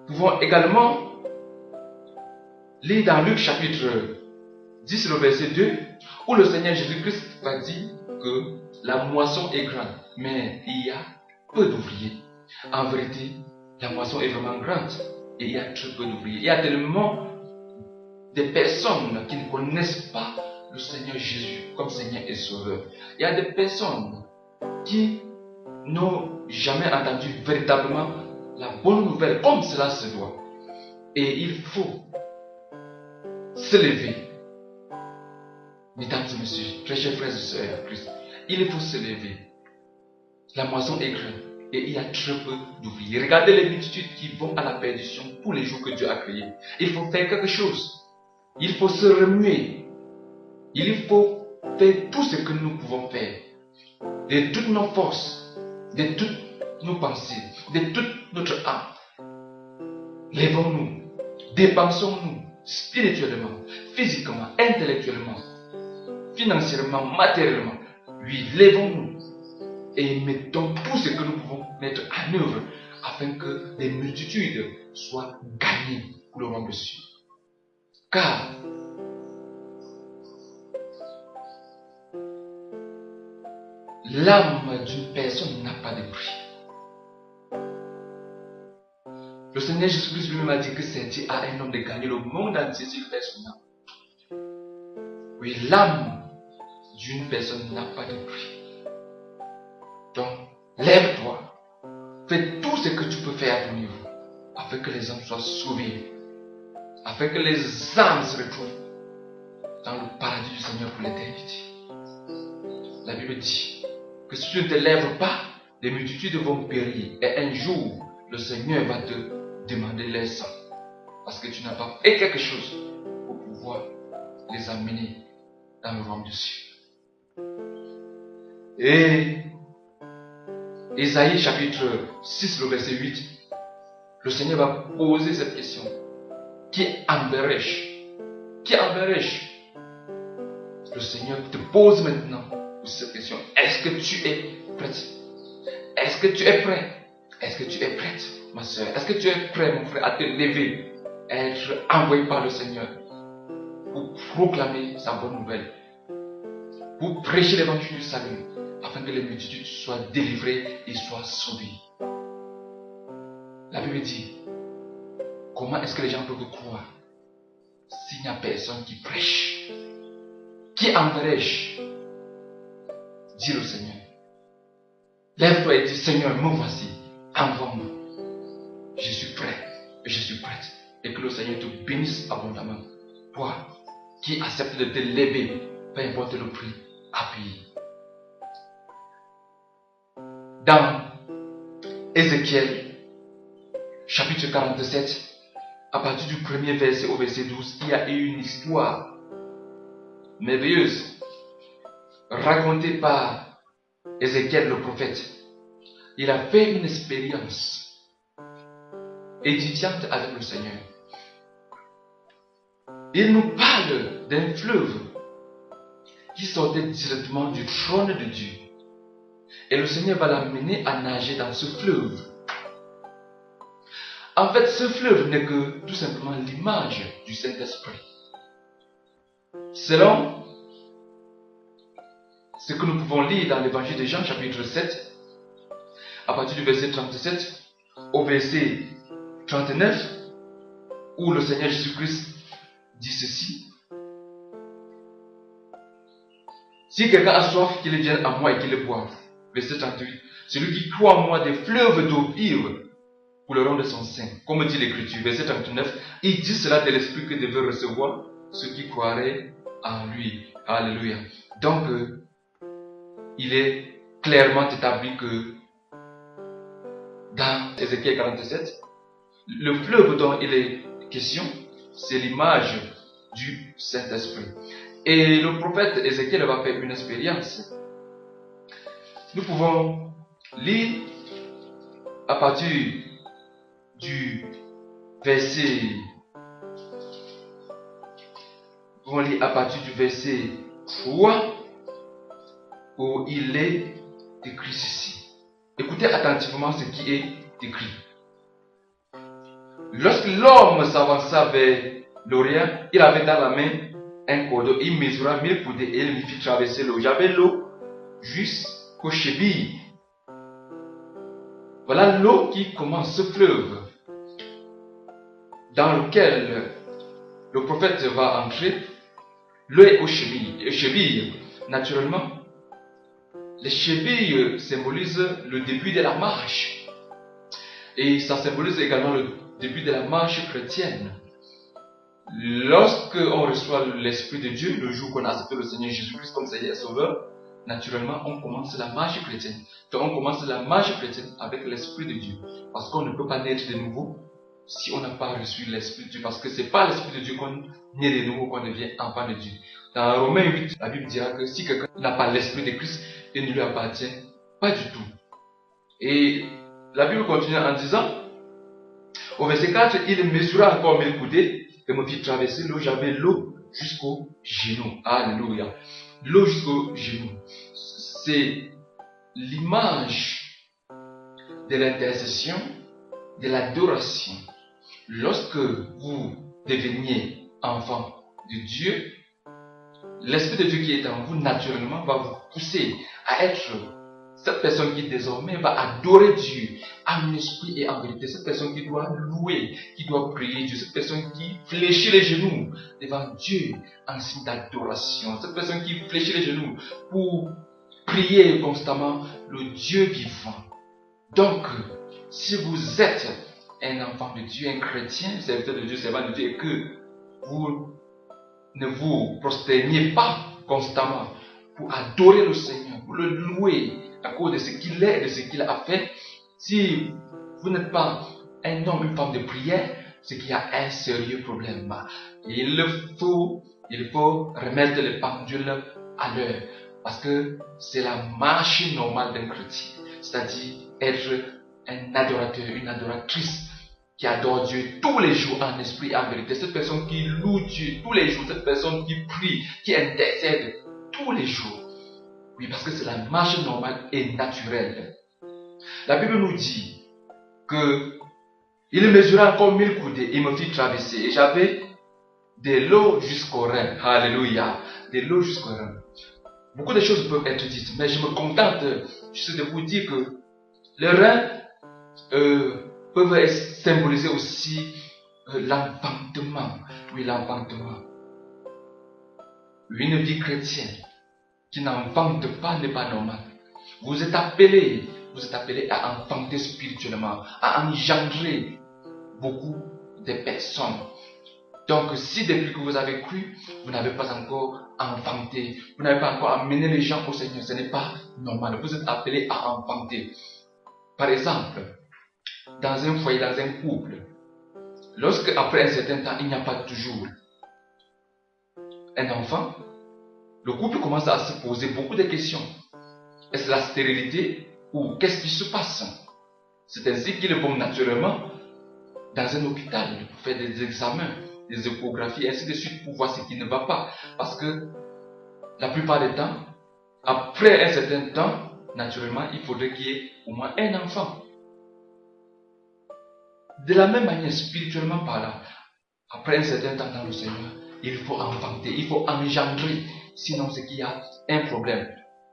[SPEAKER 1] pouvons également lire dans Luc chapitre 10, le verset 2, où le Seigneur Jésus-Christ va dire que la moisson est grande, mais il y a peu d'ouvriers. En vérité, la moisson est vraiment grande et il y a très peu d'ouvriers. Il y a tellement des personnes qui ne connaissent pas le Seigneur Jésus comme Seigneur et Sauveur. Il y a des personnes qui n'ont jamais entendu véritablement la bonne nouvelle comme cela se doit. Et il faut se lever. Mesdames et messieurs, très chers frères et sœurs, Christ, il faut se lever. La moisson est grande et il y a très peu d'ouvriers. Regardez les multitudes qui vont à la perdition tous les jours que Dieu a créés. Il faut faire quelque chose. Il faut se remuer. Il faut faire tout ce que nous pouvons faire. De toutes nos forces, de toutes nos pensées, de toute notre âme. Lèvons-nous, dépensons-nous spirituellement, physiquement, intellectuellement, financièrement, matériellement. Oui, lèvons-nous et mettons tout ce que nous pouvons mettre en œuvre afin que des multitudes soient gagnées pour le royaume des cieux. Car l'âme d'une personne n'a pas de prix. Le Seigneur Jésus-Christ lui-même a dit que c'est dit à un homme de gagner le monde entier s'il fait son âme. Oui, l'âme d'une personne n'a pas de prix. Donc, lève-toi. Fais tout ce que tu peux faire à ton niveau afin que les âmes soient sauvées, afin que les âmes se retrouvent dans le paradis du Seigneur pour l'éternité. La Bible dit que si tu ne te lèves pas, les multitudes vont périr et un jour, le Seigneur va te demander leur sang parce que tu n'as pas fait quelque chose pour pouvoir les amener dans le royaume des cieux. Et Ésaïe chapitre 6, le verset 8, le Seigneur va poser cette question. Qui enverrai-je? Qui enverrai-je? Le Seigneur te pose maintenant cette question. Est-ce que tu es prête? Est-ce que tu es prêt? Est-ce que tu es prête, ma soeur? Est-ce que tu es prêt, mon frère, à te lever, à être envoyé par le Seigneur pour proclamer sa bonne nouvelle, pour prêcher l'évangile du salut, afin que les multitudes soient délivrées et soient sauvées? La Bible dit, comment est-ce que les gens peuvent croire s'il n'y a personne qui prêche? Qui enverrai-je? Dit le Seigneur. Lève-toi et dis, Seigneur, me voici, envoie-moi. Je suis prêt et je suis prête. Et que le Seigneur te bénisse abondamment. Toi qui acceptes de te lever, peu importe le prix à payer. Dans Ézéchiel, chapitre 47, à partir du premier verset au verset 12, il y a eu une histoire merveilleuse racontée par Ézéchiel le prophète. Il a fait une expérience édifiante avec le Seigneur. Il nous parle d'un fleuve qui sortait directement du trône de Dieu. Et le Seigneur va l'amener à nager dans ce fleuve. En fait, ce fleuve n'est que tout simplement l'image du Saint-Esprit. Selon ce que nous pouvons lire dans l'évangile de Jean, chapitre 7, à partir du verset 37 au verset 39, où le Seigneur Jésus-Christ dit ceci. Si quelqu'un a soif, qu'il vienne à moi et qu'il le boive. Verset 38. Celui qui croit en moi, des fleuves d'eau vive couleront de son sein. Comme dit l'Écriture, verset 39, il dit cela de l'Esprit que devait recevoir ceux qui croiraient en lui. Alléluia. Donc, il est clairement établi que dans Ézéchiel 47, le fleuve dont il est question, c'est l'image du Saint-Esprit. Et le prophète Ézéchiel va faire une expérience. Nous pouvons lire à partir du verset 3 où il est écrit ceci. Écoutez attentivement ce qui est écrit. Lorsque l'homme s'avança vers l'Orient, il avait dans la main un cordeau, il mesura 1000 coudées et il lui fit traverser l'eau. J'avais l'eau jusqu'aux chevilles. Voilà l'eau qui commence ce fleuve dans lequel le prophète va entrer, l'eau est aux chevilles. Naturellement, les chevilles symbolisent le début de la marche. Et ça symbolise également le début de la marche chrétienne. Lorsque on reçoit l'Esprit de Dieu, le jour qu'on a accepté le Seigneur Jésus-Christ comme Seigneur et Sauveur, naturellement, on commence la marche chrétienne. Donc, on commence la marche chrétienne avec l'Esprit de Dieu. Parce qu'on ne peut pas naître de nouveau si on n'a pas reçu l'Esprit de Dieu. Parce que ce n'est pas l'Esprit de Dieu qu'on naît de nouveau, qu'on devient enfant de Dieu. Dans Romains 8, la Bible dira que si quelqu'un n'a pas l'Esprit de Christ, il ne lui appartient pas du tout. Et la Bible continue en disant, au verset 4, il mesura encore mes coudées et me fit traverser l'eau. J'avais l'eau jusqu'au genou. Alléluia. L'eau jusqu'au genou. C'est l'image de l'intercession, de l'adoration. Lorsque vous deveniez enfant de Dieu, l'Esprit de Dieu qui est en vous, naturellement, va vous pousser à être cette personne qui désormais va adorer Dieu en esprit et en vérité. Cette personne qui doit louer, qui doit prier Dieu. Cette personne qui fléchit les genoux devant Dieu en signe d'adoration. Cette personne qui fléchit les genoux pour prier constamment le Dieu vivant. Donc, si vous êtes un enfant de Dieu, un chrétien, serviteur de Dieu, servant de Dieu, et que vous ne vous prosterniez pas constamment pour adorer le Seigneur, pour le louer à cause de ce qu'il est et de ce qu'il a fait, si vous n'êtes pas un homme, une femme de prière, c'est qu'il y a un sérieux problème. Il faut remettre les pendules à l'heure, parce que c'est la marche normale d'un chrétien, c'est-à-dire être un adorateur, une adoratrice qui adore Dieu tous les jours en esprit et en vérité. Cette personne qui loue Dieu tous les jours, cette personne qui prie, qui intercède tous les jours. Oui, parce que c'est la marche normale et naturelle. La Bible nous dit que il mesura encore 1000 coudées, il me fit traverser et j'avais de l'eau jusqu'au rein. Alléluia, de l'eau jusqu'au rein. Beaucoup de choses peuvent être dites, mais je me contente juste de vous dire que les reins peuvent symboliser aussi l'enfantement. Oui, l'enfantement. Une vie chrétienne qui n'enfante pas n'est pas normale. Vous êtes appelés à enfanter spirituellement, à engendrer beaucoup de personnes. Donc, si depuis que vous avez cru, vous n'avez pas encore enfanté, vous n'avez pas encore amené les gens au Seigneur, ce n'est pas normal. Vous êtes appelés à enfanter. Par exemple, dans un foyer, dans un couple, lorsque après un certain temps, il n'y a pas toujours un enfant, le couple commence à se poser beaucoup de questions. Est-ce la stérilité ou qu'est-ce qui se passe? C'est ainsi qu'ils vont naturellement dans un hôpital pour faire des examens, des échographies, ainsi de suite pour voir ce qui ne va pas. Parce que la plupart des temps, après un certain temps, naturellement, il faudrait qu'il y ait au moins un enfant. De la même manière, spirituellement parlant, après un certain temps dans le Seigneur, il faut enfanter, il faut engendrer. Sinon, c'est qu'il y a un problème.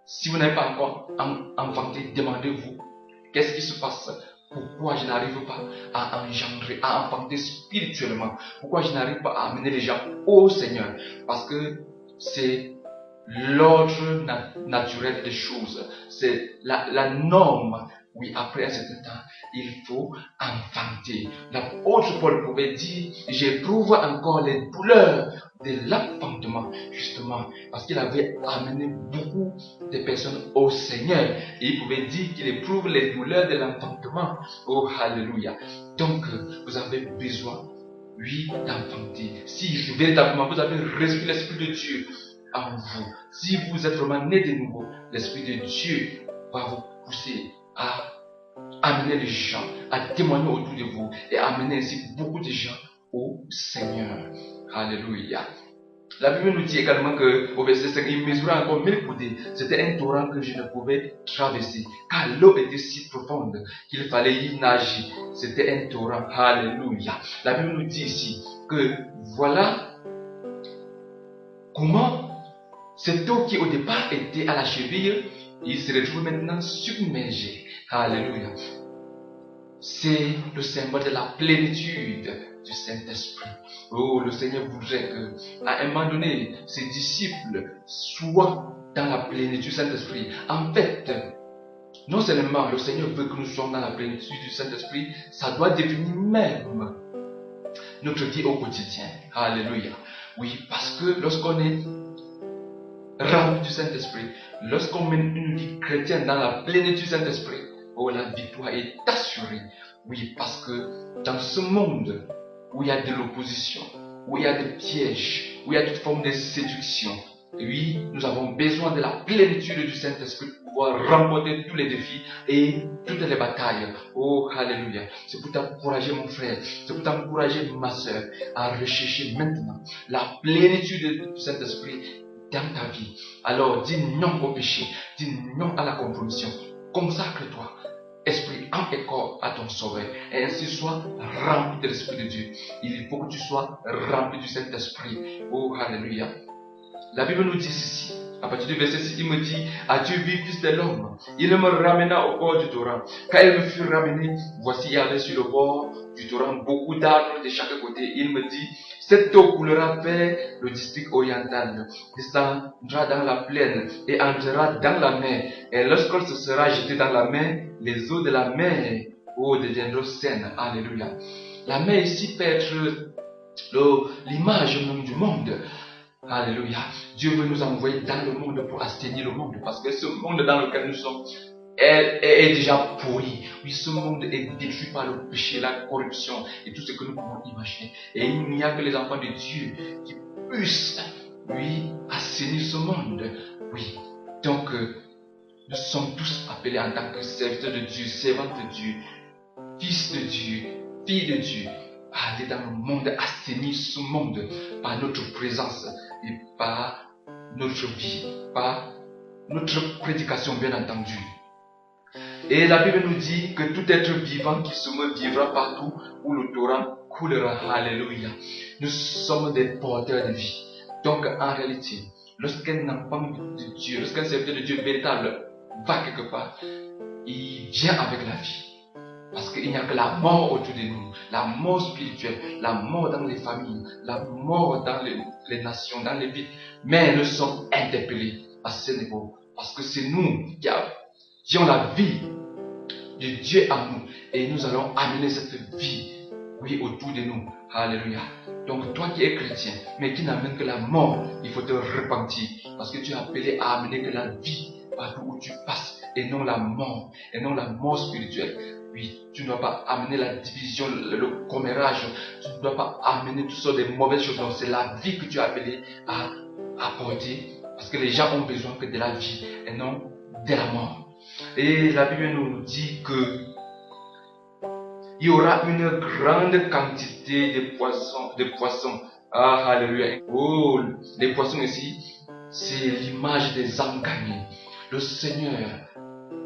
[SPEAKER 1] Si vous n'avez pas encore enfanté, demandez-vous, qu'est-ce qui se passe? Pourquoi je n'arrive pas à engendrer, à enfanter spirituellement? Pourquoi je n'arrive pas à amener les gens au Seigneur? Parce que c'est l'ordre naturel des choses. C'est la norme. Oui, après un certain temps, il faut enfanter. L'apôtre Paul pouvait dire, j'éprouve encore les douleurs de l'enfantement, justement, parce qu'il avait amené beaucoup de personnes au Seigneur. Et il pouvait dire qu'il éprouve les douleurs de l'enfantement. Oh, alléluia. Donc, vous avez besoin, oui, d'enfanter. Si véritablement vous avez reçu l'Esprit de Dieu en vous, si vous êtes vraiment né de nouveau, l'Esprit de Dieu va vous pousser à amener les gens, à témoigner autour de vous et à amener ainsi beaucoup de gens au Seigneur. Alléluia. La Bible nous dit également qu'au verset 5, il mesura encore 1000 coudées. C'était un torrent que je ne pouvais traverser, car l'eau était si profonde qu'il fallait y nager. C'était un torrent. Alléluia. La Bible nous dit ici que voilà comment cette eau qui au départ était à la cheville, il se retrouve maintenant submergé. Alléluia. c'est le symbole de la plénitude du Saint-Esprit. Oh, le Seigneur voudrait qu'à un moment donné, ses disciples soient dans la plénitude du Saint-Esprit. En fait, non seulement le Seigneur veut que nous soyons dans la plénitude du Saint-Esprit, ça doit devenir même notre vie au quotidien. Alléluia. Oui, parce que lorsqu'on est rempli du Saint-Esprit, lorsqu'on mène une vie chrétienne dans la plénitude du Saint-Esprit, oh, la victoire est assurée. Oui, parce que dans ce monde où il y a de l'opposition, où il y a des pièges, où il y a toute forme de séduction, oui, nous avons besoin de la plénitude du Saint-Esprit pour pouvoir remporter tous les défis et toutes les batailles. Oh, alléluia. C'est pour t'encourager, mon frère, c'est pour t'encourager, ma soeur, à rechercher maintenant la plénitude du Saint-Esprit dans ta vie. Alors, dis non au péché, dis non à la compromission. Consacre-toi, esprit, âme et corps, à ton sauveur. Et ainsi sois rempli de l'Esprit de Dieu. Il faut que tu sois rempli du Saint-Esprit. Oh, alléluia. La Bible nous dit ceci. À partir du verset 6, il me dit: as-tu vu, fils de l'homme? Il me ramena au bord du torrent. Quand il me fut ramené, voici, il y avait sur le bord du torrent beaucoup d'arbres de chaque côté. Il me dit: cette eau coulera vers le district oriental, descendra dans la plaine et entrera dans la mer. Et lorsqu'elle se sera jetée dans la mer, les eaux de la mer deviendront saines. Alléluia. La mer ici peut être l'image même du monde. Alléluia. Dieu veut nous envoyer dans le monde pour assainir le monde, parce que ce monde dans lequel nous sommes est déjà pourri. Oui, ce monde est détruit par le péché, la corruption et tout ce que nous pouvons imaginer. Et il n'y a que les enfants de Dieu qui puissent, oui, assainir ce monde. Oui. Donc, nous sommes tous appelés en tant que serviteurs de Dieu, servantes de Dieu, fils de Dieu, filles de Dieu, à aller dans le monde, assainir ce monde par notre présence et par notre vie, par notre prédication, bien entendu. Et la Bible nous dit que tout être vivant qui se meut vivra partout où le torrent coulera. Alléluia. Nous sommes des porteurs de vie. Donc, en réalité, lorsqu'un enfant de Dieu, lorsqu'un serviteur de Dieu véritable va quelque part, il vient avec la vie. Parce qu'il n'y a que la mort autour de nous, la mort spirituelle, la mort dans les familles, la mort dans les nations, dans les vies. Mais nous sommes interpellés à ce niveau. Parce que c'est nous qui avons la vie de Dieu en nous. Et nous allons amener cette vie, oui, autour de nous. Alléluia. Donc toi qui es chrétien, mais qui n'amène que la mort, il faut te repentir. Parce que tu es appelé à amener que la vie partout où tu passes. Et non la mort spirituelle. Oui, tu ne dois pas amener la division, le commérage. Tu ne dois pas amener toutes sortes de mauvaises choses. Donc c'est la vie que tu es appelé à apporter. Parce que les gens ont besoin que de la vie et non de la mort. Et la Bible nous dit que il y aura une grande quantité de poissons. Ah, alléluia. Oh, les poissons ici, c'est l'image des âmes gagnées. Le Seigneur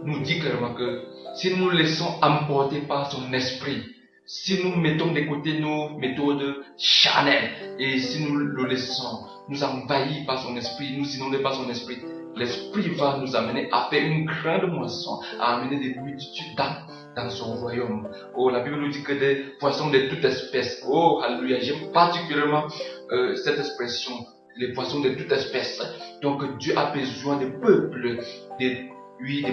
[SPEAKER 1] nous dit clairement que si nous laissons emporter par son esprit, si nous mettons de côté nos méthodes charnelles et si nous le laissons nous envahir par son esprit, nous inonder par son esprit, l'esprit va nous amener à faire une grande moisson, à amener des multitudes d'âmes dans son royaume. Oh, la Bible nous dit que des poissons de toute espèce. Oh, alléluia. J'aime particulièrement cette expression, les poissons de toute espèce. Donc Dieu a besoin des peuples, des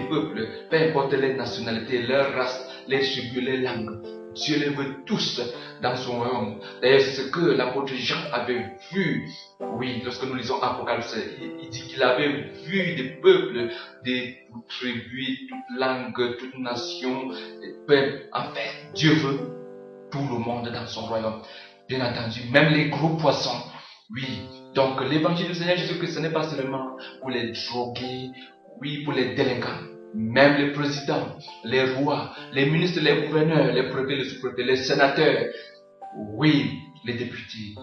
[SPEAKER 1] peuples, peu importe les nationalités, leur race, les tribus, les langues. Dieu les veut tous dans son royaume. D'ailleurs, c'est ce que l'apôtre Jean avait vu. Oui, lorsque nous lisons Apocalypse, il dit qu'il avait vu des peuples, des tribus, toutes langues, toutes nations. En fait, Dieu veut tout le monde dans son royaume. Bien entendu, même les gros poissons. Oui, donc l'évangile du Seigneur Jésus-Christ, ce n'est pas seulement pour les drogués, oui, pour les délinquants. Même les présidents, les rois, les ministres, les gouverneurs, les préfets, les sous-préfets, les sénateurs, oui, les députés,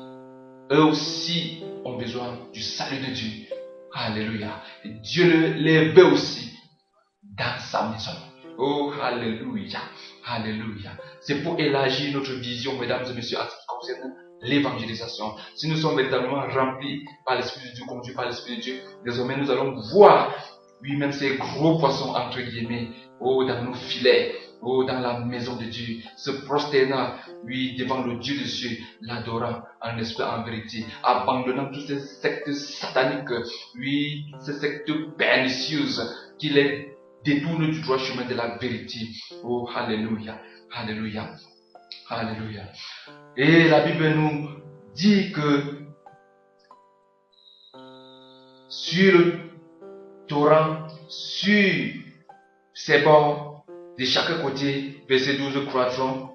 [SPEAKER 1] eux aussi ont besoin du salut de Dieu. Alléluia. Et Dieu les veut aussi dans sa maison. Oh, alléluia. Alléluia. C'est pour élargir notre vision, mesdames et messieurs, en ce qui concerne l'évangélisation. Si nous sommes véritablement remplis par l'Esprit de Dieu, conduits par l'Esprit de Dieu, désormais nous allons voir, oui, même ces gros poissons, entre guillemets, dans nos filets. oh, dans la maison de Dieu, se prosternant, oui, devant le Dieu de cieux, l'adorant en esprit, en vérité, abandonnant toutes ces sectes sataniques, oui, toutes ces sectes pernicieuses qui les détournent du droit chemin de la vérité. Oh, alléluia, alléluia, alléluia. Et la Bible nous dit que sur le torrent, sur ses bords, de chaque côté, verset 12, croîtront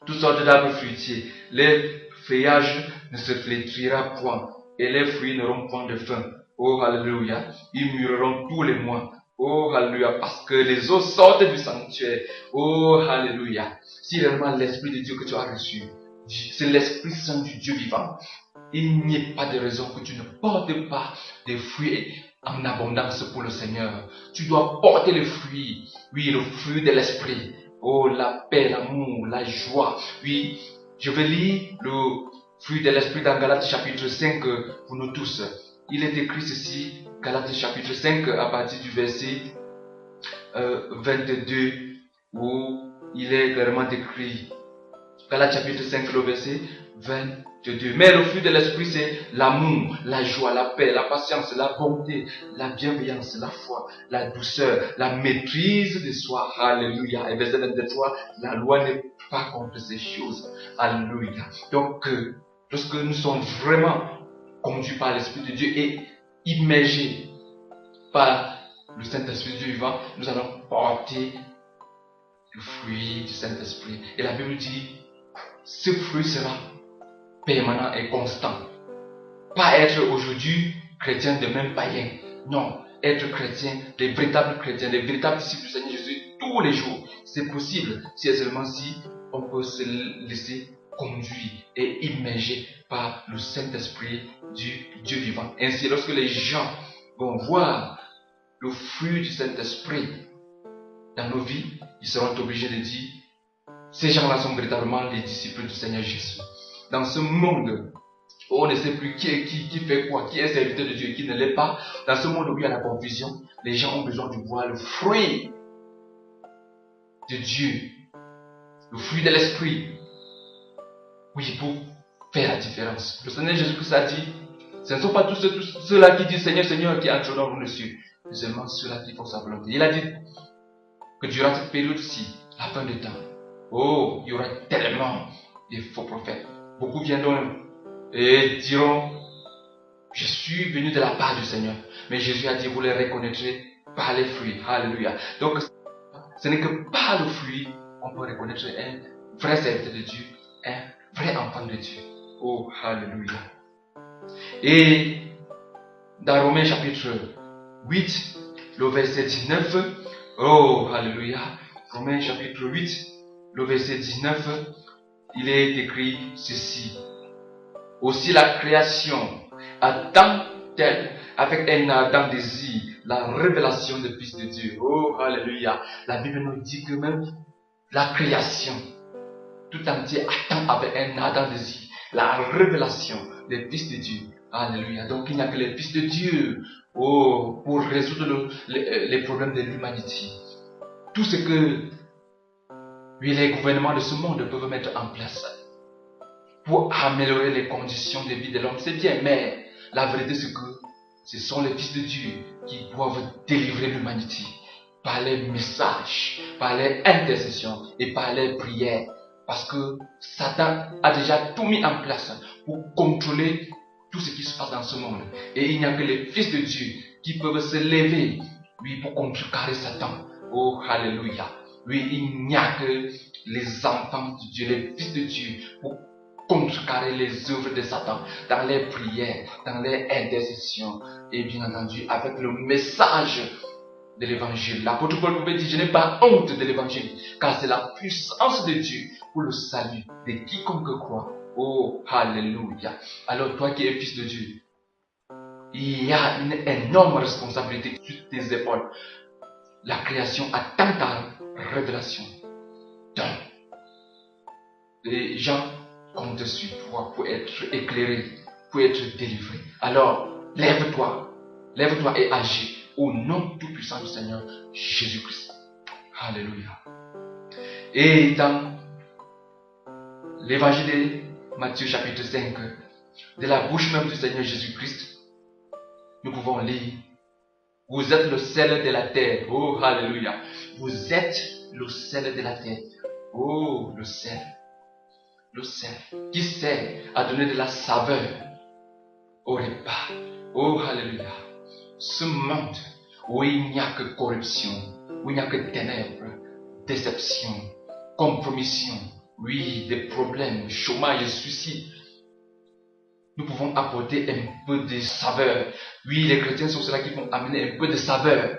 [SPEAKER 1] toutes sortes d'arbres fruitiers. Les feuillages ne se flétrira point et les fruits n'auront point de fin. Oh, alléluia. Ils mûriront tous les mois. Oh, alléluia. Parce que les eaux sortent du sanctuaire. Oh, alléluia. Si réellement l'Esprit de Dieu que tu as reçu, c'est l'Esprit Saint du Dieu vivant, il n'y a pas de raison que tu ne portes pas des fruits en abondance pour le Seigneur. Tu dois porter les fruits. Oui, le fruit de l'Esprit. Oh, la paix, l'amour, la joie. Oui, je vais lire le fruit de l'Esprit dans Galates chapitre 5 pour nous tous. Il est écrit ceci, Galates chapitre 5 à partir du verset 22, où il est clairement écrit. Galates chapitre 5, le verset 22. Mais le fruit de l'Esprit, c'est l'amour, la joie, la paix, la patience, la bonté, la bienveillance, la foi, la douceur, la maîtrise de soi. Alléluia. Et verset 23, la loi n'est pas contre ces choses. Alléluia. Donc, lorsque nous sommes vraiment conduits par l'Esprit de Dieu et immergés par le Saint-Esprit Dieu vivant, nous allons porter le fruit du Saint-Esprit. Et la Bible dit, ce fruit sera permanent et constant. Pas être aujourd'hui chrétien de même païen. Non, être chrétien, des véritables chrétiens, des véritables disciples du Seigneur Jésus tous les jours. C'est possible si et seulement si on peut se laisser conduire et immerger par le Saint-Esprit du Dieu vivant. Ainsi, lorsque les gens vont voir le fruit du Saint-Esprit dans nos vies, ils seront obligés de dire, ces gens-là sont véritablement les disciples du Seigneur Jésus. Dans ce monde où on ne sait plus qui est qui fait quoi, qui est serviteur de Dieu et qui ne l'est pas, dans ce monde où il y a la confusion, les gens ont besoin de voir le fruit de Dieu, le fruit de l'Esprit. Oui, pour faire la différence. Le Seigneur Jésus-Christ a dit, ce ne sont pas tous ceux-là qui disent Seigneur, Seigneur, qui entrent dans le ciel, mais seulement ceux-là qui font sa volonté. Il a dit que durant cette période-ci, la fin des temps, oh, il y aura tellement de faux prophètes. Beaucoup viendront et diront, je suis venu de la part du Seigneur. Mais Jésus a dit, vous les reconnaîtrez par les fruits. Alléluia. Donc, ce n'est que par le fruit on peut reconnaître un vrai serviteur de Dieu, un vrai enfant de Dieu. Oh, alléluia. Et dans Romains chapitre 8, le verset 19, oh, alléluia. Romains chapitre 8, le verset 19, il est écrit ceci. Aussi la création attend-elle avec un ardent désir la révélation des fils de Dieu. Oh, alléluia. La Bible nous dit que même la création tout entière attend avec un ardent désir la révélation des fils de Dieu. Alléluia. Donc il n'y a que les fils de Dieu, oh, pour résoudre les problèmes de l'humanité. Tout ce que oui, les gouvernements de ce monde peuvent mettre en place pour améliorer les conditions de vie de l'homme, c'est bien, mais la vérité c'est que ce sont les fils de Dieu qui doivent délivrer l'humanité par les messages, par les intercessions et par les prières. Parce que Satan a déjà tout mis en place pour contrôler tout ce qui se passe dans ce monde. Et il n'y a que les fils de Dieu qui peuvent se lever, oui, pour contrecarrer Satan. Oh, alléluia. Oui, il n'y a que les enfants de Dieu, les fils de Dieu, pour contrecarrer les œuvres de Satan dans les prières, dans les intercessions et bien entendu avec le message de l'évangile. L'apôtre Paul pouvait dire, je n'ai pas honte de l'évangile, car c'est la puissance de Dieu pour le salut de quiconque croit. Oh, alléluia. Alors toi qui es fils de Dieu, il y a une énorme responsabilité sur tes épaules. La création attend ta révélation. Donc, les gens comptent sur toi pour être éclairés, pour être délivrés. Alors, lève-toi et agis au nom tout puissant du Seigneur Jésus-Christ. Alléluia. Et dans l'évangile de Matthieu chapitre 5, de la bouche même du Seigneur Jésus-Christ, nous pouvons lire: vous êtes le sel de la terre. Oh, alléluia. Vous êtes le sel de la terre. Oh, le sel. Le sel qui sert à donner de la saveur au repas. Oh, alléluia. Ce monde où il n'y a que corruption, où il n'y a que ténèbres, déception, compromission, oui, des problèmes, chômage, suicide. Nous pouvons apporter un peu de saveur. Oui, les chrétiens sont ceux-là qui vont amener un peu de saveur.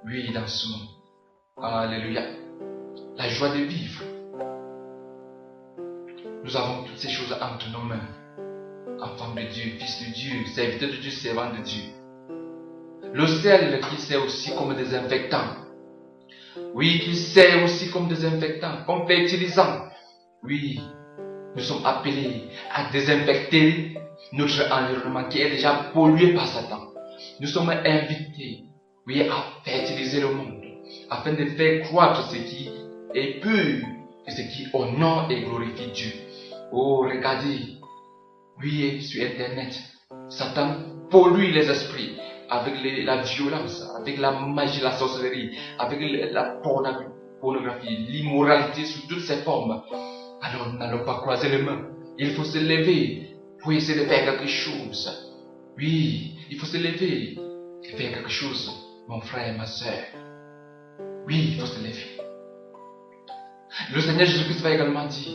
[SPEAKER 1] Oui, dans ce monde. Alléluia. La joie de vivre. Nous avons toutes ces choses entre nos mains. Enfants de Dieu, fils de Dieu, serviteurs de Dieu, servants de Dieu. Le sel qui sert aussi comme désinfectant. Oui, qui sert aussi comme désinfectant, comme fertilisant. Oui, nous sommes appelés à désinfecter notre environnement qui est déjà pollué par Satan. Nous sommes invités, oui, à fertiliser le monde, afin de faire croître ce qui est pur et ce qui honore et glorifie Dieu. Oh, regardez, oui, sur Internet, Satan pollue les esprits avec la violence, avec la magie, la sorcellerie, avec la pornographie, l'immoralité sous toutes ses formes. Alors nous n'allons pas croiser les mains. Il faut se lever pour essayer de faire quelque chose. Oui, il faut se lever et faire quelque chose, mon frère et ma soeur. Oui, il faut se lever. Le Seigneur Jésus-Christ va également dire: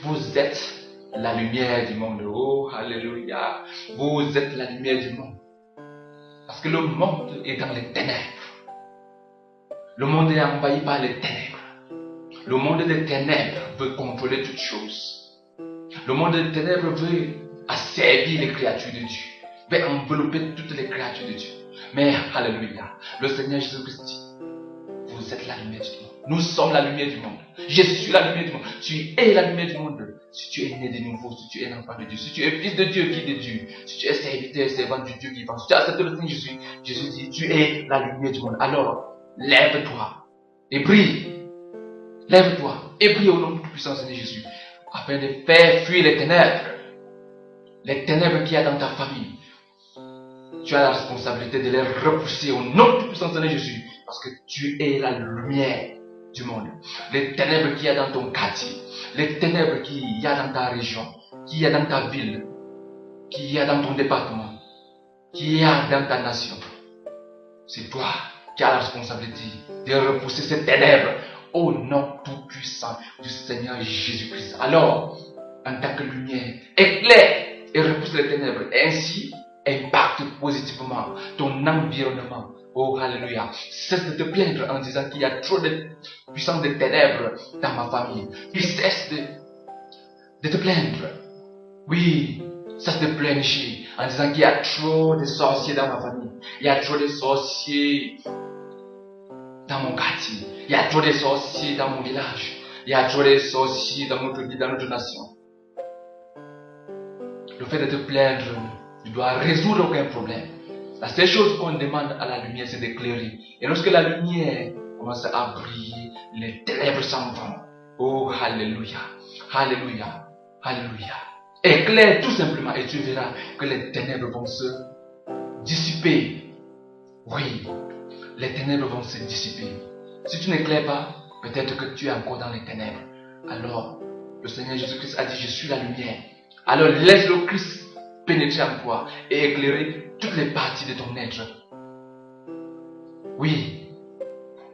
[SPEAKER 1] vous êtes la lumière du monde. Oh, alléluia. Vous êtes la lumière du monde. Parce que le monde est dans les ténèbres. Le monde est envahi par les ténèbres. Le monde des ténèbres veut contrôler toutes choses. Le monde des ténèbres veut asservir les créatures de Dieu, veut envelopper toutes les créatures de Dieu. Mais, alléluia, le Seigneur Jésus-Christ dit: vous êtes la lumière du monde. Nous sommes la lumière du monde. Je suis la lumière du monde. Tu es la lumière du monde. Si tu es né de nouveau, si tu es un enfant de Dieu, si tu es fils de Dieu, fille de Dieu, si tu es serviteur, servant du Dieu vivant, si tu as accepté le Seigneur Jésus, Jésus dit: tu es la lumière du monde. Alors, lève-toi et brille. Lève-toi et brille au nom du puissant Seigneur Jésus, afin de faire fuir les ténèbres qu'il y a dans ta famille. Tu as la responsabilité de les repousser au nom du puissant Seigneur Jésus, parce que tu es la lumière du monde. Les ténèbres qu'il y a dans ton quartier, les ténèbres qu'il y a dans ta région, qu'il y a dans ta ville, qu'il y a dans ton département, qu'il y a dans ta nation, c'est toi qui as la responsabilité de repousser ces ténèbres au nom tout puissant du Seigneur Jésus-Christ. Alors, en tant que lumière, éclaire et repousse les ténèbres. Et ainsi, impacte positivement ton environnement. Oh, alléluia. Cesse de te plaindre en disant qu'il y a trop de puissance de ténèbres dans ma famille. Puis cesse de te plaindre. Oui, cesse de pleurnicher en disant qu'il y a trop de sorciers dans ma famille. Il y a trop de sorciers dans mon quartier. Il y a trop de sorciers dans mon village. Il y a trop de sorciers dans notre vie, dans notre nation. Le fait de te plaindre ne doit résoudre aucun problème. La seule chose qu'on demande à la lumière, c'est d'éclairer. Et lorsque la lumière commence à briller, les ténèbres s'en vont. Oh, alléluia, alléluia, alléluia. Éclaire tout simplement et tu verras que les ténèbres vont se dissiper. Oui, les ténèbres vont se dissiper. Si tu n'éclaires pas, peut-être que tu es encore dans les ténèbres. Alors, le Seigneur Jésus-Christ a dit: je suis la lumière. Alors laisse le Christ pénétrer en toi et éclairer toutes les parties de ton être. Oui,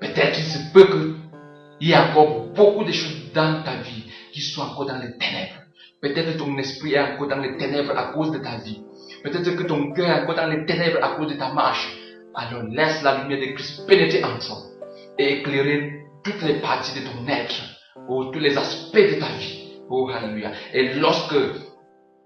[SPEAKER 1] peut-être il se peut qu'il y ait encore beaucoup de choses dans ta vie qui sont encore dans les ténèbres. Peut-être que ton esprit est encore dans les ténèbres à cause de ta vie. Peut-être que ton cœur est encore dans les ténèbres à cause de ta marche. Alors laisse la lumière de Christ pénétrer en toi et éclairer toutes les parties de ton être, ou tous les aspects de ta vie. Oh, alléluia. Et lorsque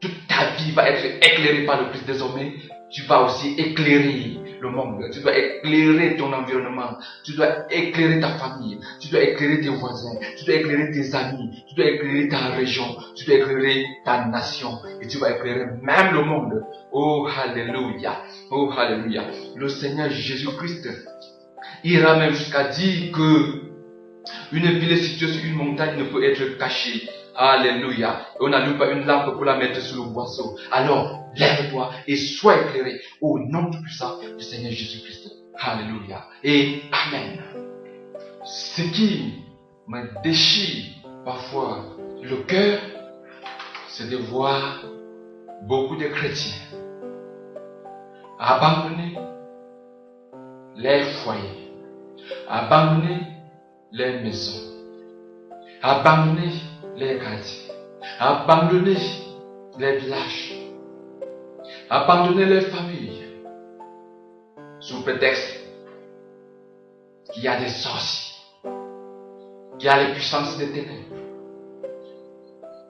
[SPEAKER 1] toute ta vie va être éclairée par le Christ désormais, tu vas aussi éclairer le monde. Tu dois éclairer ton environnement. Tu dois éclairer ta famille. Tu dois éclairer tes voisins. Tu dois éclairer tes amis. Tu dois éclairer ta région. Tu dois éclairer ta nation. Et tu vas éclairer même le monde. Oh, alléluia. Oh, alléluia. Le Seigneur Jésus-Christ ira même jusqu'à dire que Une ville située sur une montagne ne peut être cachée. Alléluia. On n'allume pas une lampe pour la mettre sur le boisseau. Alors, lève-toi et sois éclairé au nom tout puissant du Seigneur Jésus-Christ. Alléluia. Et Amen. Ce qui me déchire parfois le cœur, c'est de voir beaucoup de chrétiens abandonner les foyers, abandonner les maisons, abandonner les quartiers, abandonner les villages, abandonner les familles, sous prétexte qu'il y a des sorciers, qu'il y a les puissances des ténèbres.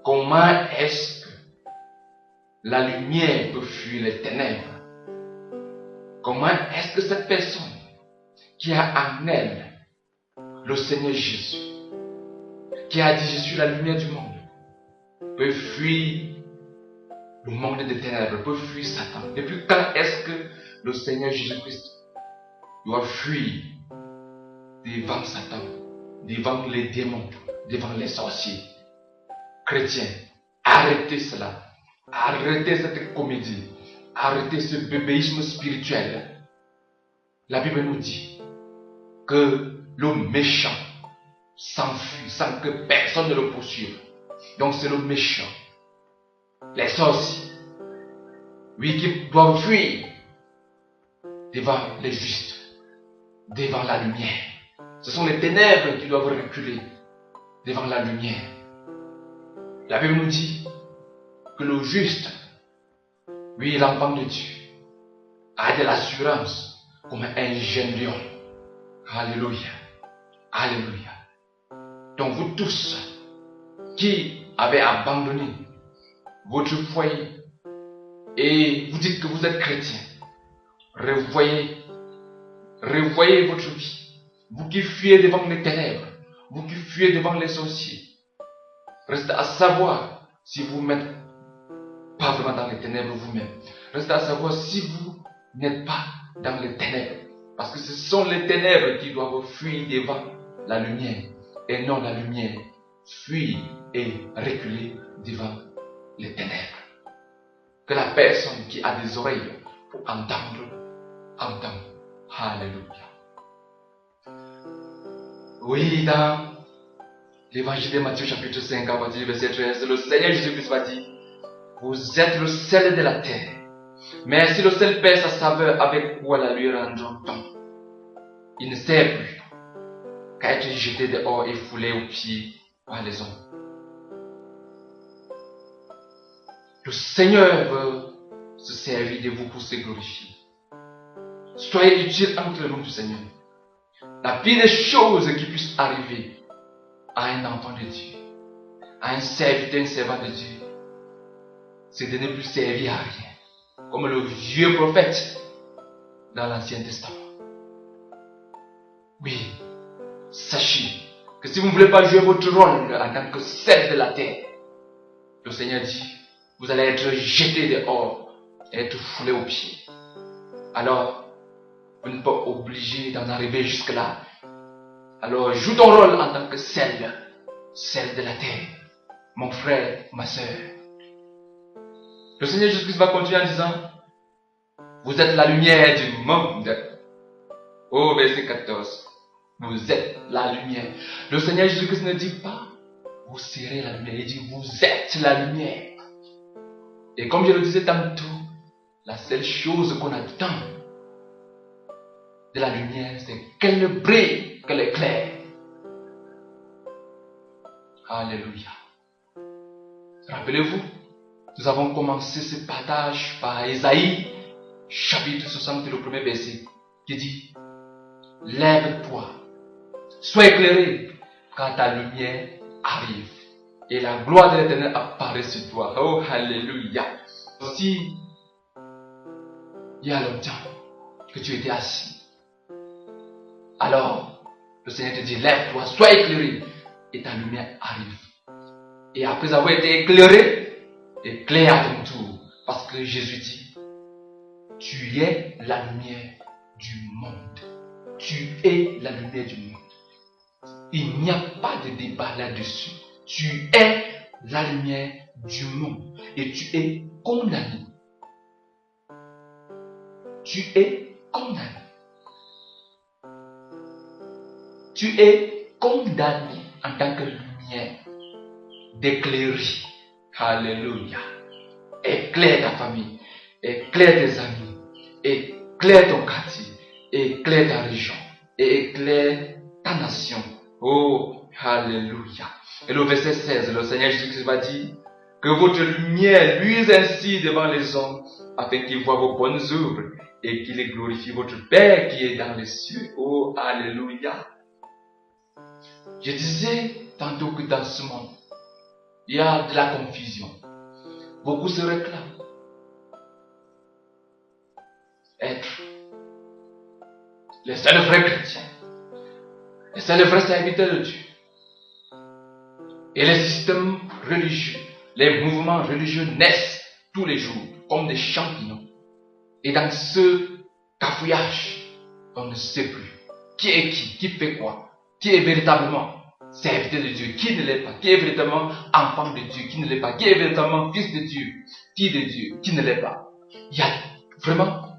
[SPEAKER 1] Comment est-ce que la lumière peut fuir les ténèbres? Comment est-ce que cette personne qui a en elle le Seigneur Jésus, qui a dit je suis la lumière du monde, peut fuir le monde des ténèbres, peut fuir Satan? Depuis quand est-ce que le Seigneur Jésus-Christ doit fuir devant Satan, devant les démons, devant les sorciers? Chrétiens, arrêtez cela. Arrêtez cette comédie. Arrêtez ce bébéisme spirituel. La Bible nous dit que le méchant s'enfuit sans que personne ne le poursuive. Donc c'est le méchant. Les sorciers, oui, qui doivent fuir devant les justes, devant la lumière. Ce sont les ténèbres qui doivent reculer devant la lumière. La Bible nous dit que le juste, oui, l'enfant de Dieu, a de l'assurance comme un jeune lion. Alléluia. Alléluia. Donc vous tous qui avez abandonné votre foyer et vous dites que vous êtes chrétien, revoyez votre vie. Vous qui fuyez devant les ténèbres, vous qui fuyez devant les sorciers, restez à savoir si vous n'êtes pas vraiment dans les ténèbres vous-même. Restez à savoir si vous n'êtes pas dans les ténèbres. Parce que ce sont les ténèbres qui doivent fuir devant la lumière. Et non la lumière fuir et reculer devant les ténèbres. Que la personne qui a des oreilles pour entendre, entende. Alléluia. Oui, dans l'évangile de Matthieu chapitre 5, à partir du verset 13, le Seigneur Jésus-Christ va dire: vous êtes le sel de la terre. Mais si le sel perd sa saveur, avec quoi la lui rendra-t-on? Il ne sert plus qu'à être jeté dehors et foulé aux pieds par les hommes. Le Seigneur veut se servir de vous pour se glorifier. Soyez utiles entre les mains du Seigneur. La pire des choses qui puissent arriver à un enfant de Dieu, à un serviteur, un servant de Dieu, c'est de ne plus servir à rien. Comme le vieux prophète dans l'Ancien Testament. Oui, sachez que si vous ne voulez pas jouer votre rôle en tant que sel de la terre, le Seigneur dit, vous allez être jeté dehors et être foulé aux pieds. Alors, vous n'êtes pas obligé d'en arriver jusque-là. Alors, joue ton rôle en tant que sel de la terre, mon frère, ma soeur. Le Seigneur Jésus-Christ va continuer en disant, vous êtes la lumière du monde. Au verset 14, vous êtes la lumière. Le Seigneur Jésus-Christ ne dit pas, vous serez la lumière. Il dit, vous êtes la lumière. Et comme je le disais tantôt, la seule chose qu'on attend de la lumière, c'est qu'elle brille, qu'elle éclaire. Alléluia. Rappelez-vous, nous avons commencé ce partage par Ésaïe, chapitre 60, le premier verset, qui dit, lève-toi, sois éclairé, car ta lumière arrive, et la gloire de l'Éternel apparaît sur toi. Oh, alléluia. Si il y a longtemps que tu étais assis, alors le Seigneur te dit, lève-toi, sois éclairé, et ta lumière arrive. Et après avoir été éclairé, éclaire à ton tour, parce que Jésus dit, tu es la lumière du monde. Tu es la lumière du monde. Il n'y a pas de débat là-dessus. Tu es la lumière du monde et tu es condamné. Tu es condamné. Tu es condamné en tant que lumière d'éclairer. Alléluia. Éclaire ta famille, éclaire tes amis, éclaire ton quartier, éclaire ta région, et éclaire ta nation. Oh, alléluia. Et le verset 16, le Seigneur Jésus va dire que votre lumière luise ainsi devant les hommes, afin qu'ils voient vos bonnes œuvres et qu'ils glorifient votre Père qui est dans les cieux. Oh, alléluia. Je disais tantôt que dans ce monde, il y a de la confusion. Beaucoup se réclament être les seuls vrais chrétiens, les seuls vrais serviteurs de Dieu. Et les systèmes religieux, les mouvements religieux naissent tous les jours comme des champignons. Et dans ce cafouillage, on ne sait plus qui est qui fait quoi, qui est véritablement serviteur de Dieu, qui ne l'est pas, qui est véritablement enfant de Dieu, qui ne l'est pas, qui est véritablement fils de Dieu, fille de Dieu, qui ne l'est pas. Il y a vraiment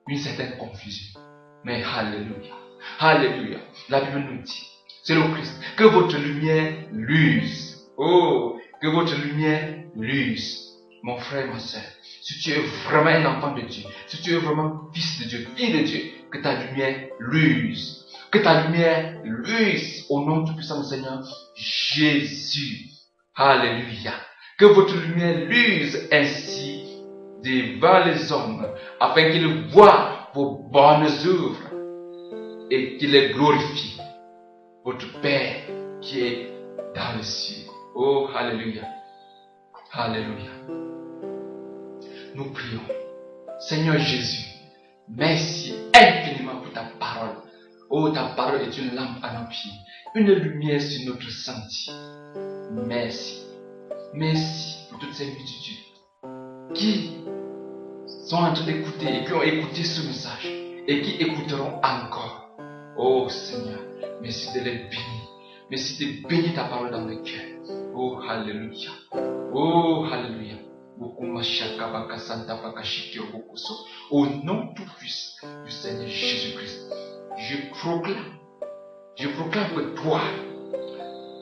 [SPEAKER 1] une certaine confusion. Mais alléluia, alléluia, la Bible nous dit, c'est le Christ, que votre lumière luise. Oh, que votre lumière luise. Mon frère, ma soeur, si tu es vraiment un enfant de Dieu, si tu es vraiment fils de Dieu, fille de Dieu, que ta lumière luise. Que ta lumière luise au nom du puissant Seigneur Jésus. Alléluia. Que votre lumière luise ainsi devant les hommes, afin qu'ils voient vos bonnes œuvres et qu'ils les glorifient. Votre Père qui est dans les cieux. Oh, alléluia. Alléluia. Nous prions. Seigneur Jésus, merci infiniment pour ta parole. Oh, ta parole est une lampe à nos pieds, une lumière sur notre sentier. Merci. Merci pour toutes ces multitudes qui sont en train d'écouter et qui ont écouté ce message et qui écouteront encore. Oh Seigneur, merci de les bénir. Merci de bénir ta parole dans le cœur. Oh, alléluia. Oh, alléluia. Au nom tout puissant du Seigneur Jésus-Christ, je proclame que toi,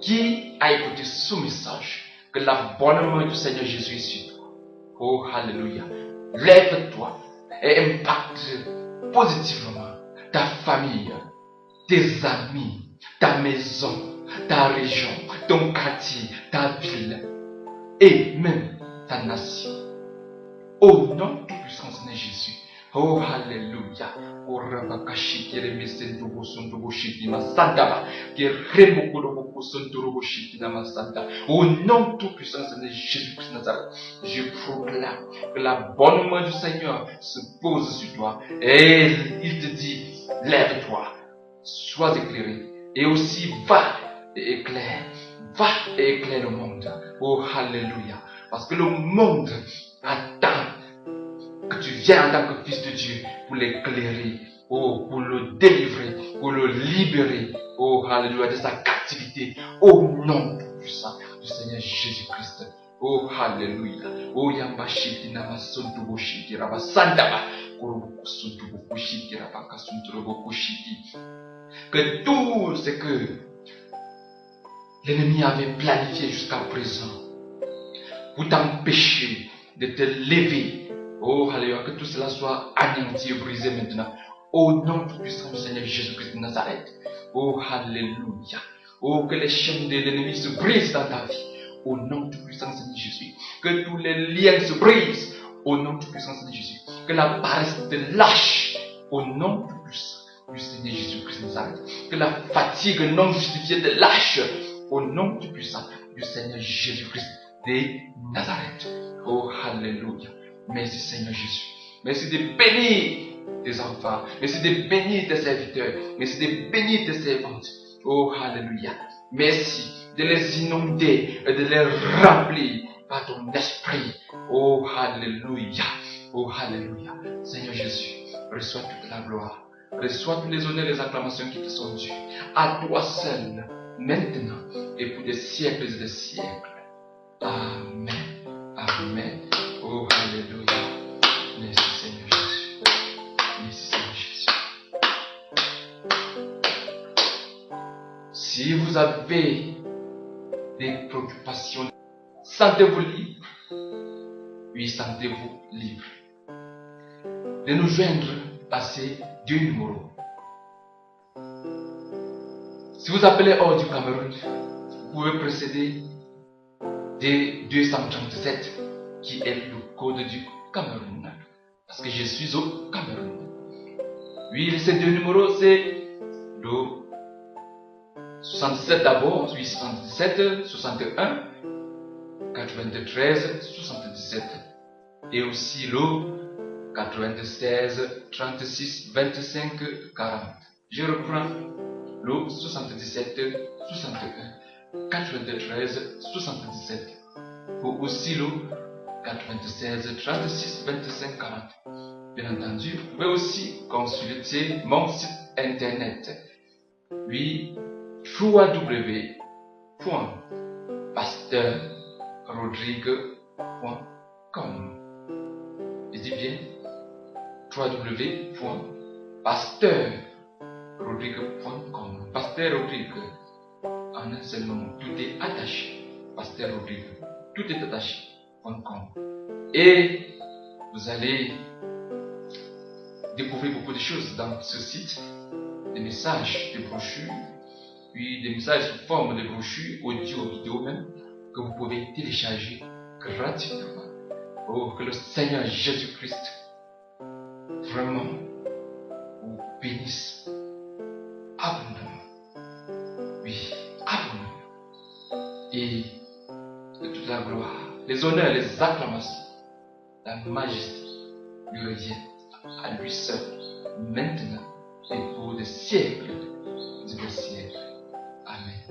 [SPEAKER 1] qui as écouté ce message, que l'abonnement du Seigneur Jésus est sur toi. Oh, alléluia. Lève-toi et impacte positivement ta famille, tes amis, ta maison, ta région, ton quartier, ta ville et même ta nation. Au nom du puissant Seigneur Jésus. Oh, alléluia. Oh, rabakashi keremesen dubo sundubo shiki masanda. Keremo kurobo sundubo shiki namasanda. Au nom tout puissant Seigneur Jésus-Christ Nazareth, je proclame que la bonne main du Seigneur se pose sur toi et il te dit, lève-toi, sois éclairé et aussi va et éclaire le monde. Oh, alléluia. Parce que le monde attend que tu viennes en tant que fils de Dieu pour l'éclairer, oh, pour le délivrer, pour le libérer, oh, alléluia, de sa captivité, au nom puissant du Seigneur Jésus-Christ. Oh, alléluia. Oh, yambashiki namasuntu boshiki rabasandaba. Kurubukusuntu bokushiki rabakasuntu robokushiki. Que tout ce que l'ennemi avait planifié jusqu'à présent pour t'empêcher de te lever, oh, alléluia, que tout cela soit anéanti et brisé maintenant. Au nom tout puissant du Seigneur Jésus-Christ de Nazareth. Oh, alléluia. Oh, que les chaînes de l'ennemi se brisent dans ta vie. Au nom tout puissant du Seigneur Jésus. Que tous les liens se brisent. Au nom tout puissant du Seigneur Jésus. Que la paresse te lâche. Au nom tout puissant du Seigneur Jésus-Christ de Nazareth. Que la fatigue non justifiée te lâche. Au nom tout puissant du Seigneur Jésus-Christ de Nazareth. Oh, alléluia. Merci Seigneur Jésus. Merci de bénir tes enfants. Merci de bénir tes serviteurs. Merci de bénir tes servantes. Oh, alléluia. Merci de les inonder et de les remplir par ton esprit. Oh, alléluia. Oh, alléluia. Seigneur Jésus, reçois toute la gloire. Reçois tous les honneurs et les acclamations qui te sont dues. À toi seul, maintenant et pour des siècles et des siècles. Amen. Amen. Oh, Alléluia. Merci Seigneur Jésus. Merci Seigneur Jésus. Si vous avez des préoccupations, sentez-vous libre. Oui, sentez-vous libre de nous joindre à ces deux numéros. Si vous appelez hors du Cameroun, vous pouvez procéder de 237 qui est le code du Cameroun. Parce que je suis au Cameroun. Oui, ces deux numéros, c'est le 77 d'abord, puis 77, 61, 93, 77. Et aussi le 96, 36, 25, 40. Je reprends le 77, 61, 93, 77. Ou aussi le 96, 36, 25, 40. Bien entendu, vous pouvez aussi consulter mon site internet. Oui, www.pasteurrodrigue.com. Je dis bien www.pasteurrodrigue.com. Pasteur Rodrigue, en un seul moment, tout est attaché. Pasteur Rodrigue, tout est attaché.com. Et vous allez découvrir beaucoup de choses dans ce site, des messages, des brochures, puis des messages sous forme de brochures, audio, vidéo même, que vous pouvez télécharger gratuitement. Oh, que le Seigneur Jésus-Christ vraiment vous bénisse abondamment. Oui, abondamment. Et de toute la gloire, les honneurs, les acclamations, la majesté lui revient à lui seul, maintenant et pour des siècles et des siècles. Amen.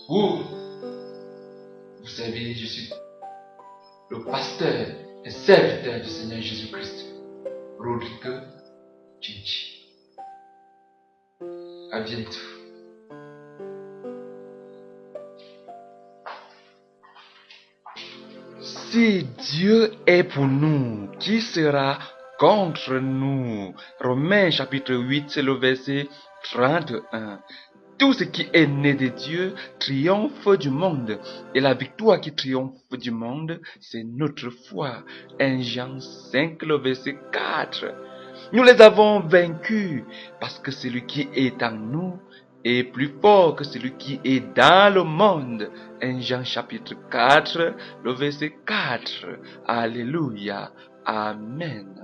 [SPEAKER 1] Vous savez, je suis le pasteur et serviteur du Seigneur Jésus-Christ, Rodrigue Djindji. À bientôt. Si Dieu est pour nous, qui sera contre nous? Romains chapitre 8, c'est le verset 31. Tout ce qui est né de Dieu triomphe du monde. Et la victoire qui triomphe du monde, c'est notre foi. 1 Jean 5, le verset 4. Nous les avons vaincus parce que celui qui est en nous est plus fort que celui qui est dans le monde. 1 Jean chapitre 4, le verset 4. Alléluia. Amen.